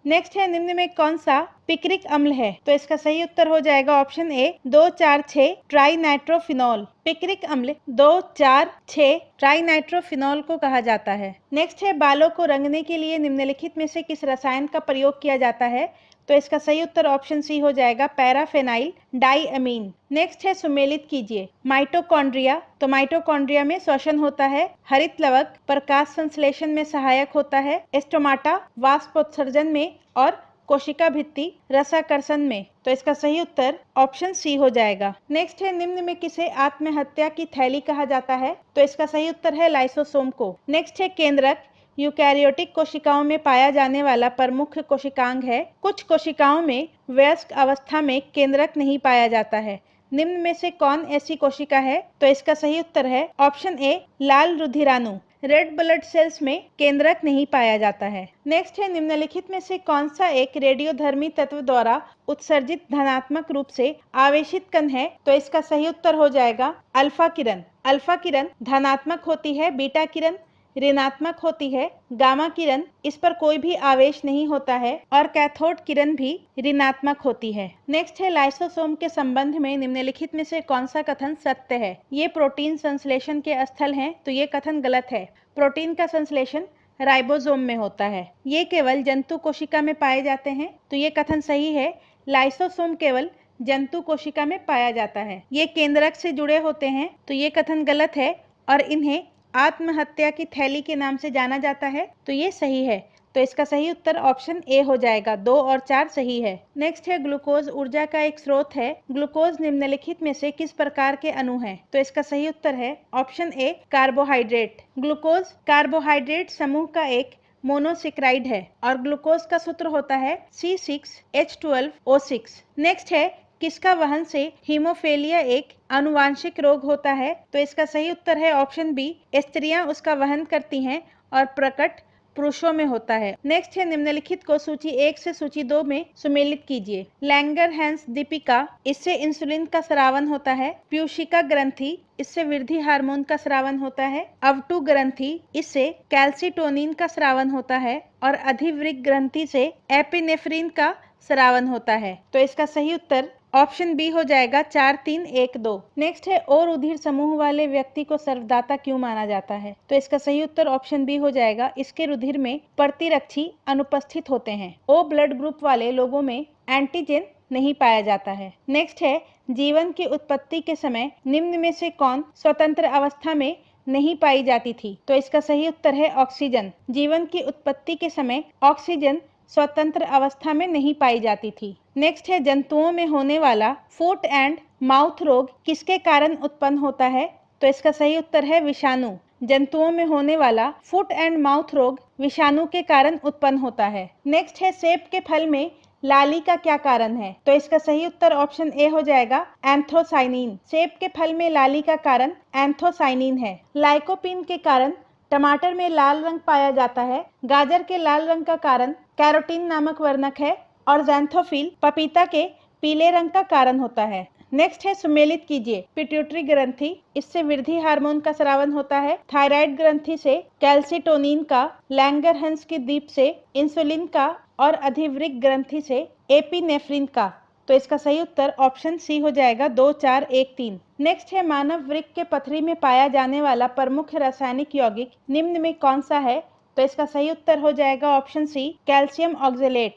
नेक्स्ट है निम्न में कौन सा पिक्रिक अम्ल है। तो इसका सही उत्तर हो जाएगा ऑप्शन ए 2,4,6 ट्राइनाइट्रोफिनॉल। पिक्रिक अम्ल 2,4,6 ट्राइनाइट्रोफिनॉल को कहा जाता है। नेक्स्ट है बालों को रंगने के लिए निम्नलिखित में से किस रसायन का प्रयोग किया जाता है? तो इसका सही उत्तर ऑप्शन सी हो जाएगा पैराफेनाइल डाइअमीन। नेक्स्ट है सुमेलित कीजिए। माइटोकॉन्ड्रिया, तो माइटोकॉन्ड्रिया में श्वसन होता है। हरित लवक प्रकाश संश्लेषण में सहायक होता है। स्टोमाटा वाष्पोत्सर्जन में और कोशिका भित्ति रसाकर्षण में। तो इसका सही उत्तर ऑप्शन सी हो जाएगा। नेक्स्ट है निम्न में किसे आत्महत्या की थैली कहा जाता है? तो इसका सही उत्तर है लाइसोसोम को। नेक्स्ट है केंद्रक यूकैरियोटिक कोशिकाओं में पाया जाने वाला प्रमुख कोशिकांग है। कुछ कोशिकाओं में वयस्क अवस्था में केंद्रक नहीं पाया जाता है। निम्न में से कौन ऐसी कोशिका है? तो इसका सही उत्तर है ऑप्शन ए लाल रुधिराणु। रेड ब्लड सेल्स में केंद्रक नहीं पाया जाता है। नेक्स्ट है निम्नलिखित में से कौन सा एक रेडियोधर्मी तत्व द्वारा उत्सर्जित धनात्मक रूप से आवेशित कण है? तो इसका सही उत्तर हो जाएगा अल्फा किरण। अल्फा किरण धनात्मक होती है, बीटा किरण ऋणात्मक होती है, गामा किरण इस पर कोई भी आवेश नहीं होता है और कैथोड किरण भी ऋणात्मक होती है। नेक्स्ट है लाइसोसोम के संबंध में निम्नलिखित में से कौन सा कथन सत्य है? ये प्रोटीन संश्लेषण के स्थल हैं, तो ये कथन गलत है। प्रोटीन का संश्लेषण राइबोसोम में होता है। ये केवल जंतु कोशिका में पाए जाते हैं, तो ये कथन सही है। लाइसोसोम केवल जंतु कोशिका में पाया जाता है। ये केंद्रक से जुड़े होते हैं, तो ये कथन गलत है और इन्हें आत्महत्या की थैली के नाम से जाना जाता है, तो ये सही है। तो इसका सही उत्तर ऑप्शन ए हो जाएगा। 2 और 4 सही है। नेक्स्ट है ग्लूकोज ऊर्जा का एक स्रोत है। ग्लूकोज निम्नलिखित में से किस प्रकार के अणु है? तो इसका सही उत्तर है ऑप्शन ए कार्बोहाइड्रेट। ग्लूकोज कार्बोहाइड्रेट समूह का एक मोनोसेक्राइड है और ग्लूकोज का सूत्र होता है C6H12O6। नेक्स्ट है किसका वहन से हीमोफेलिया एक आनुवांशिक रोग होता है? तो इसका सही उत्तर है ऑप्शन बी स्त्रियां उसका वहन करती हैं और प्रकट पुरुषों में होता है। नेक्स्ट है निम्नलिखित को सूची 1 से सूची 2 में सुमेलित कीजिए। लैंगरहैंस दीपिका, इससे इंसुलिन का स्रावन होता है। प्यूशिका ग्रंथि, इससे वृद्धि हार्मोन का स्रावन होता है। अवटू ग्रंथि, इससे कैल्सिटोनिन का स्रावन होता है और अधिवृक्क ग्रंथि से एपिनेफ्रिन का स्रावन होता है। तो इसका सही उत्तर ऑप्शन बी हो जाएगा 4, 3, 1, 2। नेक्स्ट है ओ रुधिर समूह वाले व्यक्ति को सर्वदाता क्यों माना जाता है? तो इसका सही उत्तर ऑप्शन बी हो जाएगा इसके रुधिर में प्रतिरक्षी अनुपस्थित होते हैं। ओ ब्लड ग्रुप वाले लोगों में एंटीजन नहीं पाया जाता है। नेक्स्ट है जीवन की उत्पत्ति के समय निम्न में से कौन स्वतंत्र अवस्था में नहीं पाई जाती थी? तो इसका सही उत्तर है ऑक्सीजन। जीवन की उत्पत्ति के समय ऑक्सीजन स्वतंत्र अवस्था में नहीं पाई जाती थी। नेक्स्ट है जंतुओं में होने वाला फुट एंड माउथ रोग किसके कारण उत्पन्न होता है? तो इसका सही उत्तर है विषाणु। जंतुओं में होने वाला फुट एंड माउथ रोग विषाणु के कारण उत्पन्न होता है। नेक्स्ट है सेब के फल में लाली का क्या कारण है? तो इसका सही उत्तर ऑप्शन ए हो जाएगा एंथोसाइनिन। सेब के फल में लाली का कारण एंथोसाइनिन है। लाइकोपीन के कारण टमाटर में लाल रंग पाया जाता है। गाजर के लाल रंग का कारण कैरोटीन नामक वर्णक है और ज़ैंथोफिल पपीता के पीले रंग का कारण होता है। नेक्स्ट है सुमेलित कीजिए। पिट्यूटरी ग्रंथि, इससे वृद्धि हार्मोन का स्रावन होता है। थायराइड ग्रंथि से कैल्सिटोनिन का, लैंगरहंस की दीप से इंसुलिन का और अधिवृक्क ग्रंथि से एपिनेफ्रिन का। तो इसका सही उत्तर ऑप्शन सी हो जाएगा 2, 4, 1, 3। नेक्स्ट है मानव वृक्क के पथरी में पाया जाने वाला प्रमुख रासायनिक यौगिक निम्न में कौन सा है? तो इसका सही उत्तर हो जाएगा ऑप्शन सी कैल्शियम ऑक्जेलेट।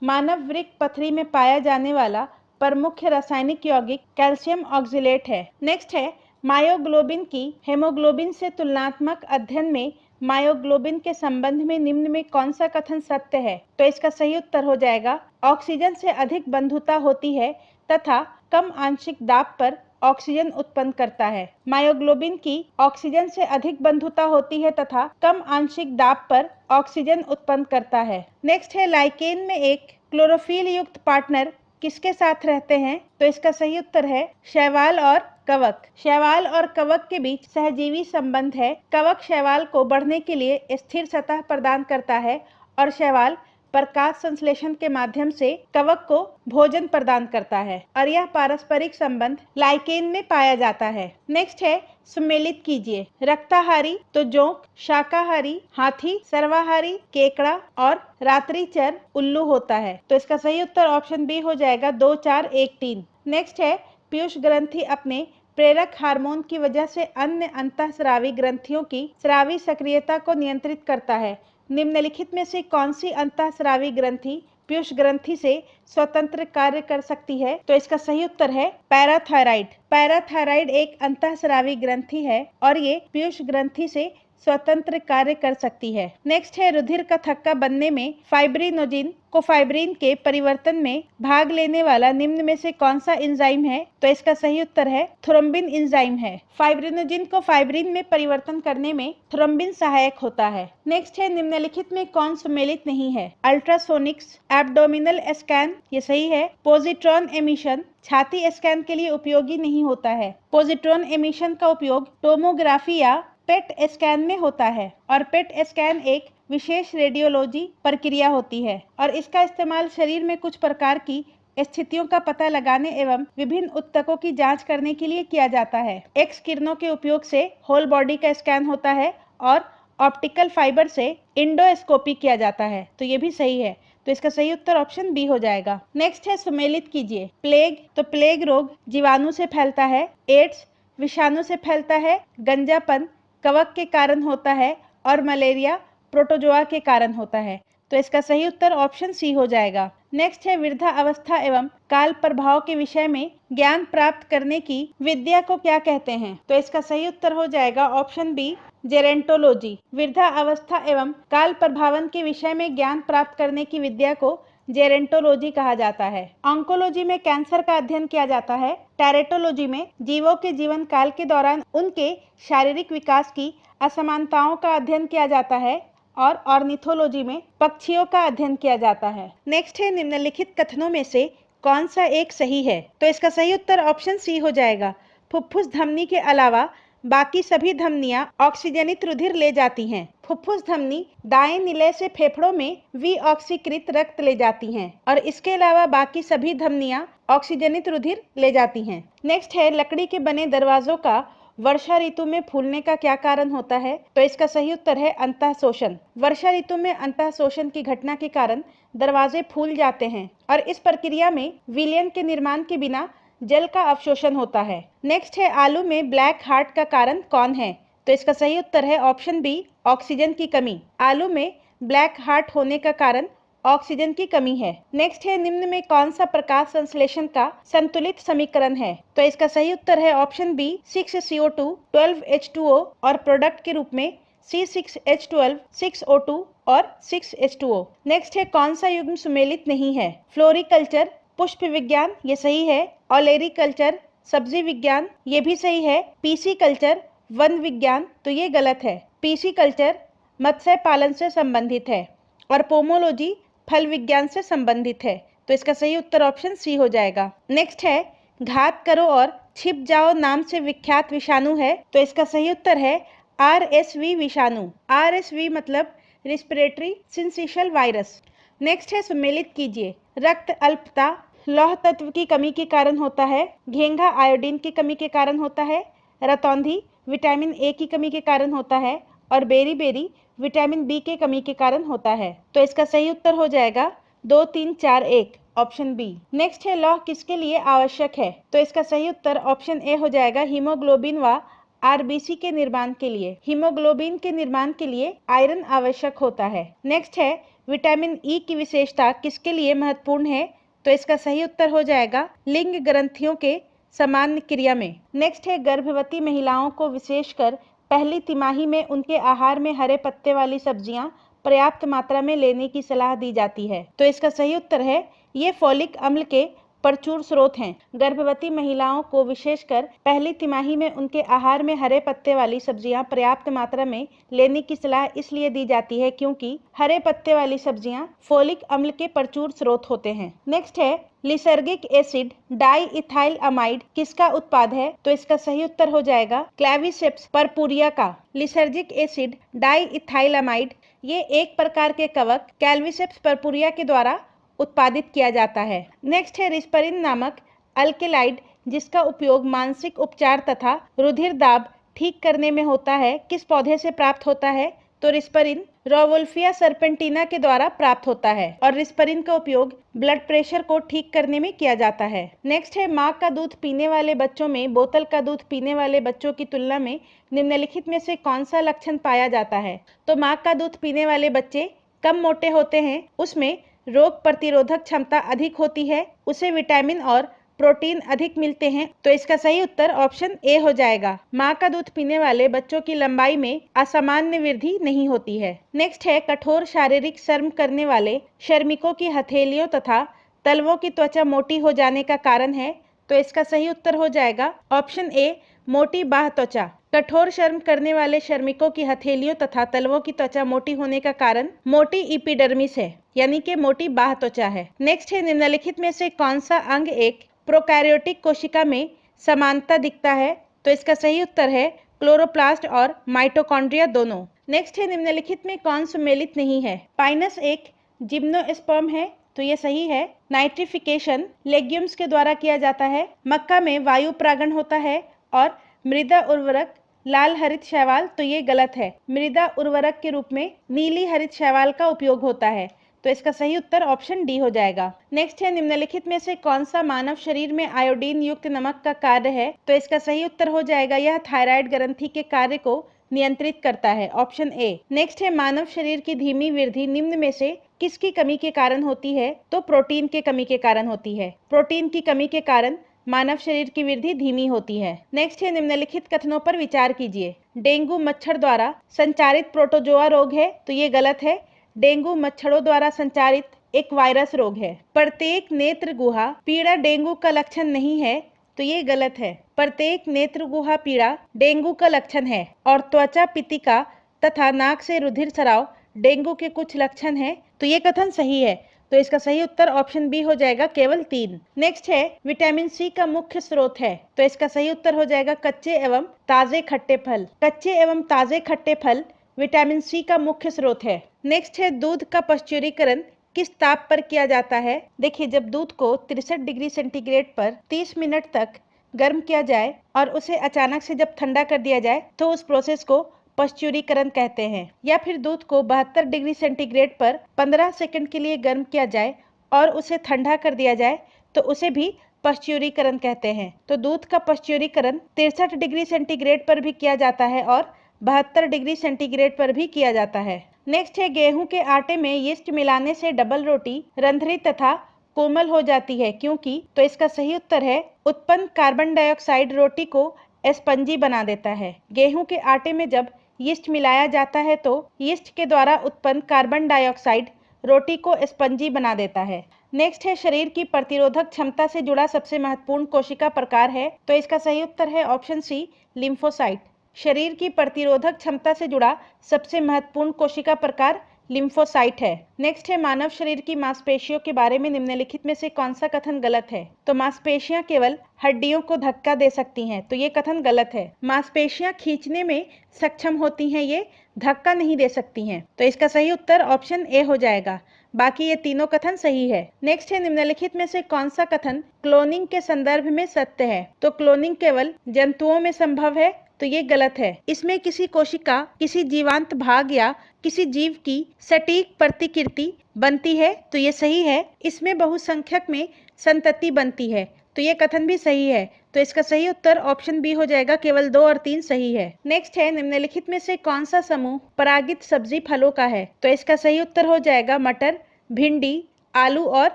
मानव वृक्क पथरी में पाया जाने वाला प्रमुख रासायनिक यौगिक कैल्शियम ऑक्जेलेट है। नेक्स्ट है मायोग्लोबिन की हेमोग्लोबिन से तुलनात्मक अध्ययन में मायोग्लोबिन के संबंध में निम्न में कौन सा कथन सत्य है? तो इसका सही उत्तर हो जाएगा ऑक्सीजन से अधिक बंधुता होती है तथा कम आंशिक दाब पर ऑक्सीजन उत्पन्न करता है। मायोग्लोबिन की ऑक्सीजन से अधिक बंधुता होती है तथा कम आंशिक दाब पर ऑक्सीजन उत्पन्न करता है। नेक्स्ट है लाइकेन में एक क्लोरोफिल युक्त पार्टनर किसके साथ रहते हैं? तो इसका सही उत्तर है शैवाल और कवक। शैवाल और कवक के बीच सहजीवी संबंध है। कवक शैवाल को बढ़ने के लिए स्थिर सतह प्रदान करता है और शैवाल प्रकाश संश्लेषण के माध्यम से कवक को भोजन प्रदान करता है और यह पारस्परिक संबंध लाइकेन में पाया जाता है। नेक्स्ट है सम्मिलित कीजिए। रक्ताहारी तो जोंक, शाकाहारी हाथी, सर्वाहारी केकड़ा और रात्रिचर उल्लू होता है। तो इसका सही उत्तर ऑप्शन बी हो जाएगा 2, 4, 1, 3। नेक्स्ट है पीयूष ग्रंथि अपने प्रेरक हार्मोन की वजह से अन्य अंतःस्रावी ग्रंथियों की स्रावी सक्रियता को नियंत्रित करता है। निम्नलिखित में से कौन सी अंतःस्रावी ग्रंथि पीयूष ग्रंथि से स्वतंत्र कार्य कर सकती है? तो इसका सही उत्तर है पैराथायराइड। पैराथायराइड एक अंतःस्रावी ग्रंथि है और ये पीयूष ग्रंथि से स्वतंत्र कार्य कर सकती है। नेक्स्ट है रुधिर का थक्का बनने में फाइब्रिनोजिन को फाइब्रिन के परिवर्तन में भाग लेने वाला निम्न में से कौन सा एंजाइम है? तो इसका सही उत्तर है थ्रोम्बिन एंजाइम है। फाइब्रिनोजिन को फाइब्रिन में परिवर्तन करने में थ्रोम्बिन सहायक होता है। नेक्स्ट है निम्नलिखित में कौन सम्मिलित नहीं है? अल्ट्रासोनिक्स, एब्डोमिनल स्कैन, ये सही है। पोजिट्रॉन एमिशन छाती स्कैन के लिए उपयोगी नहीं होता है। पोजिट्रॉन एमिशन का उपयोग टोमोग्राफी या पेट स्कैन में होता है और पेट स्कैन एक विशेष रेडियोलॉजी प्रक्रिया होती है और इसका इस्तेमाल शरीर में कुछ प्रकार की स्थितियों का पता लगाने एवं विभिन्न ऊतकों की जांच करने के लिए किया जाता है। एक्स किरणों के उपयोग से होल बॉडी का स्कैन होता है और ऑप्टिकल फाइबर से इंडोस्कोपी किया जाता है। तो ये भी सही है। तो इसका सही उत्तर ऑप्शन बी हो जाएगा। नेक्स्ट है सम्मिलित कीजिए। प्लेग तो प्लेग रोग जीवाणु से फैलता है। एड्स विषाणु से फैलता है। गंजापन कवक के कारण होता है और मलेरिया प्रोटोजोआ के कारण होता है। तो इसका सही उत्तर ऑप्शन सी हो जाएगा। नेक्स्ट है वृद्धा अवस्था एवं काल प्रभाव के विषय में ज्ञान प्राप्त करने की विद्या को क्या कहते हैं? तो इसका सही उत्तर हो जाएगा ऑप्शन बी जेरेंटोलॉजी। वृद्धा अवस्था एवं काल प्रभावन के विषय में ज्ञान प्राप्त करने की विद्या को जेरेंटोलॉजी कहा जाता है। ऑन्कोलॉजी में कैंसर का अध्ययन किया जाता है। टेरेटोलॉजी में जीवों के जीवन काल के दौरान उनके शारीरिक विकास की असमानताओं का अध्ययन किया जाता है और ऑर्निथोलॉजी में पक्षियों का अध्ययन किया जाता है। नेक्स्ट है निम्नलिखित कथनों में से कौन सा एक सही है? तो इसका सही उत्तर ऑप्शन सी हो जाएगा। फुफ्फुस धमनी के अलावा बाकी सभी धमनियां ऑक्सीजनित रुधिर ले जाती हैं। फुफ्फुस धमनी दाएं निलय से फेफड़ों में विऑक्सीकृत रक्त ले जाती हैं और इसके अलावा बाकी सभी धमनियां ऑक्सीजनित रुधिर ले जाती हैं। नेक्स्ट है लकड़ी के बने दरवाजों का वर्षा ऋतु में फूलने का क्या कारण होता है? तो इसका सही उत्तर है अंतःशोषण। वर्षा ऋतु में अंतःशोषण की घटना के कारण दरवाजे फूल जाते हैं और इस प्रक्रिया में विलयन के निर्माण के बिना जल का अवशोषण होता है। नेक्स्ट है आलू में ब्लैक हार्ट का कारण कौन है? तो इसका सही उत्तर है ऑप्शन बी ऑक्सीजन की कमी। आलू में ब्लैक हार्ट होने का कारण ऑक्सीजन की कमी है। नेक्स्ट है निम्न में कौन सा प्रकाश संश्लेषण का संतुलित समीकरण है? तो इसका सही उत्तर है ऑप्शन बी 6CO2 12H2O और प्रोडक्ट के रूप में C6H12 6O2 और 6H2O। नेक्स्ट है कौन सा युग्म सुमेलित नहीं है? फ्लोरिकल्चर पुष्प विज्ञान, ये सही है। ऑलेरिकल्चर सब्जी विज्ञान, ये भी सही है। पीसी कल्चर वन विज्ञान, तो ये गलत है। पीसी कल्चर मत्स्य पालन से संबंधित है और पोमोलॉजी फल विज्ञान से संबंधित है। तो इसका सही उत्तर ऑप्शन सी हो जाएगा। नेक्स्ट है घात करो और छिप जाओ नाम से विख्यात विषाणु है। तो इसका सही उत्तर है RSV विषाणु। RSV मतलब रिस्पिरेटरी सिंसिशियल वायरस। नेक्स्ट है सम्मिलित कीजिए। रक्त अल्पता लौह तत्व की कमी के कारण होता है। घेंघा आयोडीन की कमी के कारण होता है। रतौंधी विटामिन ए की कमी के कारण होता है और बेरी बेरी विटामिन बी के कमी के कारण होता है। तो इसका सही उत्तर हो जाएगा 2, 3, 4, 1 ऑप्शन बी। नेक्स्ट है लौह किसके लिए आवश्यक है? तो इसका सही उत्तर ऑप्शन ए हो जाएगा हीमोग्लोबिन व आरबीसी के निर्माण के लिए। हीमोग्लोबिन के निर्माण के लिए आयरन आवश्यक होता है। नेक्स्ट है विटामिन ई की विशेषता किसके लिए महत्वपूर्ण है? तो इसका सही उत्तर हो जाएगा लिंग ग्रंथियों के सामान्य क्रिया में। नेक्स्ट है गर्भवती महिलाओं को विशेषकर पहली तिमाही में उनके आहार में हरे पत्ते वाली सब्जियां पर्याप्त मात्रा में लेने की सलाह दी जाती है। तो इसका सही उत्तर है ये फोलिक अम्ल के प्रचुर स्रोत हैं। गर्भवती महिलाओं को विशेषकर पहली तिमाही में उनके आहार में हरे पत्ते वाली सब्जियां पर्याप्त मात्रा में लेने की सलाह इसलिए दी जाती है क्योंकि हरे पत्ते वाली सब्जियां फोलिक अम्ल के प्रचुर स्रोत होते हैं। नेक्स्ट है लिसर्गिक एसिड डाई इथाइल अमाइड किसका उत्पाद है? तो इसका सही उत्तर हो जाएगा क्लेविसेप्स पर्पुरिया का। Lysergic acid di ethyl amide ये एक प्रकार के कवक क्लेविसेप्स पर्पुरिया के द्वारा उत्पादित किया जाता है। नेक्स्ट है रिस्परिन नामक अल्केलाइड जिसका उपयोग मानसिक उपचार तथा रुधिर दाब ठीक करने में होता है, किस पौधे से प्राप्त होता है? तो रिस्परिन रोवोल्फिया सर्पेंटिना के द्वारा प्राप्त होता है और रिस्परिन का उपयोग ब्लड प्रेशर को ठीक करने में किया जाता है। नेक्स्ट है माँ का दूध पीने वाले बच्चों में बोतल का दूध पीने वाले बच्चों की तुलना में निम्नलिखित में से कौन सा लक्षण पाया जाता है? तो माँ का दूध पीने वाले बच्चे कम मोटे होते हैं, उसमें रोग प्रतिरोधक क्षमता अधिक होती है, उसे विटामिन और प्रोटीन अधिक मिलते हैं। तो इसका सही उत्तर ऑप्शन ए हो जाएगा। माँ का दूध पीने वाले बच्चों की लंबाई में असामान्य वृद्धि नहीं होती है। नेक्स्ट है कठोर शारीरिक श्रम करने वाले श्रमिकों की हथेलियों तथा तलवों की त्वचा मोटी हो जाने का कारण है। तो इसका सही उत्तर हो जाएगा ऑप्शन ए मोटी बाह्य त्वचा। कठोर श्रम करने वाले श्रमिकों की हथेलियों तथा तलवों की त्वचा मोटी होने का कारण मोटी इपिडर्मिस है, यानी कि मोटी बाह्य त्वचा है। नेक्स्ट है निम्नलिखित में से कौन सा अंग एक प्रोकैरियोटिक कोशिका में समानता दिखता है? तो इसका सही उत्तर है क्लोरोप्लास्ट और माइटोकॉन्ड्रिया दोनों। नेक्स्ट है निम्नलिखित में कौन सुमेलित नहीं है? पाइनस एक जिम्नोस्पर्म है, तो ये सही है। नाइट्रिफिकेशन लेग्यूम्स के द्वारा किया जाता है। मक्का में वायु प्रागण होता है और मृदा उर्वरक लाल हरित शैवाल, तो ये गलत है। मृदा उर्वरक के रूप में नीली हरित शैवाल का उपयोग होता है। तो इसका सही उत्तर ऑप्शन डी हो जाएगा। नेक्स्ट है निम्नलिखित में से कौन सा मानव शरीर में आयोडीन युक्त नमक का कार्य है? तो इसका सही उत्तर हो जाएगा यह थायराइड ग्रंथि के कार्य को नियंत्रित करता है, ऑप्शन ए। नेक्स्ट है मानव शरीर की धीमी वृद्धि निम्न में से किसकी कमी के कारण होती है? तो प्रोटीन के कमी के कारण होती है। प्रोटीन की कमी के कारण मानव शरीर की वृद्धि धीमी होती है। नेक्स्ट है निम्नलिखित कथनों पर विचार कीजिए। डेंगू मच्छर द्वारा संचारित प्रोटोजोआ रोग है, तो ये गलत है। डेंगू मच्छरों द्वारा संचारित एक वायरस रोग है। प्रत्येक नेत्र गुहा पीड़ा डेंगू का लक्षण नहीं है, तो ये गलत है। प्रत्येक नेत्र गुहा पीड़ा डेंगू का लक्षण है और त्वचा पितिका तथा नाक से रुधिर स्राव डेंगू के कुछ लक्षण हैं, तो ये कथन सही है। तो इसका सही उत्तर ऑप्शन बी हो जाएगा, केवल 3। नेक्स्ट है विटामिन सी का मुख्य स्रोत है, तो इसका सही उत्तर हो जाएगा कच्चे एवं ताजे खट्टे फल। कच्चे एवं ताजे खट्टे फल विटामिन सी का मुख्य स्रोत है। नेक्स्ट है दूध का पश्चुरीकरण किस ताप पर किया जाता है? देखिए, जब दूध को 63 डिग्री सेंटीग्रेड पर 30 मिनट तक गर्म किया जाए और उसे अचानक से जब ठंडा कर दिया जाए तो उस प्रोसेस को पश्चुरीकरण कहते हैं। या फिर दूध को 72 डिग्री सेंटीग्रेड पर 15 सेकंड के लिए गर्म किया जाए और उसे ठंडा कर दिया जाए तो उसे भी पश्चुरीकरण कहते हैं। तो दूध का पश्चुरीकरण 63 डिग्री सेंटीग्रेड पर भी किया जाता है और 72 डिग्री सेंटीग्रेड पर भी किया जाता है। नेक्स्ट है गेहूं के आटे में यीस्ट मिलाने से डबल रोटी रंध्रित तथा कोमल हो जाती है, क्योंकि? तो इसका सही उत्तर है उत्पन्न कार्बन डाइऑक्साइड रोटी को स्पंजी बना देता है। गेहूं के आटे में जब यीस्ट मिलाया जाता है तो यीस्ट के द्वारा उत्पन्न कार्बन डाइऑक्साइड रोटी को स्पंजी बना देता है। नेक्स्ट है शरीर की प्रतिरोधक क्षमता से जुड़ा सबसे महत्वपूर्ण कोशिका प्रकार है, तो इसका सही उत्तर है ऑप्शन सी लिम्फोसाइट। शरीर की प्रतिरोधक क्षमता से जुड़ा सबसे महत्वपूर्ण कोशिका प्रकार लिम्फोसाइट है। नेक्स्ट है मानव शरीर की मांसपेशियों के बारे में निम्नलिखित में से कौन सा कथन गलत है? तो मांसपेशियां केवल हड्डियों को धक्का दे सकती हैं, तो ये कथन गलत है। मांसपेशियां खींचने में सक्षम होती हैं, ये धक्का नहीं दे सकती हैं। तो इसका सही उत्तर ऑप्शन ए हो जाएगा। बाकी ये तीनों कथन सही है। नेक्स्ट है निम्नलिखित में से कौन सा कथन क्लोनिंग के संदर्भ में सत्य है? तो क्लोनिंग केवल जंतुओं में संभव है, तो ये गलत है। इसमें किसी कोशिका, किसी जीवांत भाग या किसी जीव की सटीक प्रतिकृति बनती है, तो ये सही है। इसमें बहुसंख्यक में संतति बनती है, तो ये कथन भी सही है। तो इसका सही उत्तर ऑप्शन बी हो जाएगा, केवल 2 और 3 सही है। नेक्स्ट है निम्नलिखित में से कौन सा समूह परागित सब्जी फलों का है? तो इसका सही उत्तर हो जाएगा मटर, भिंडी, आलू और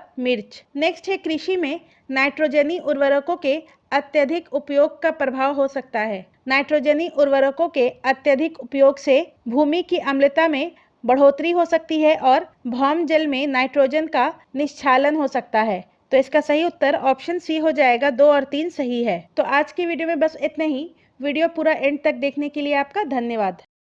मिर्च। नेक्स्ट है कृषि में नाइट्रोजनी उर्वरकों के अत्यधिक उपयोग का प्रभाव हो सकता है। नाइट्रोजनी उर्वरकों के अत्यधिक उपयोग से भूमि की अम्लता में बढ़ोतरी हो सकती है और भौम जल में नाइट्रोजन का निश्चालन हो सकता है। तो इसका सही उत्तर ऑप्शन सी हो जाएगा, 2 और 3 सही है। तो आज की वीडियो में बस इतना ही। वीडियो पूरा एंड तक देखने के लिए आपका धन्यवाद।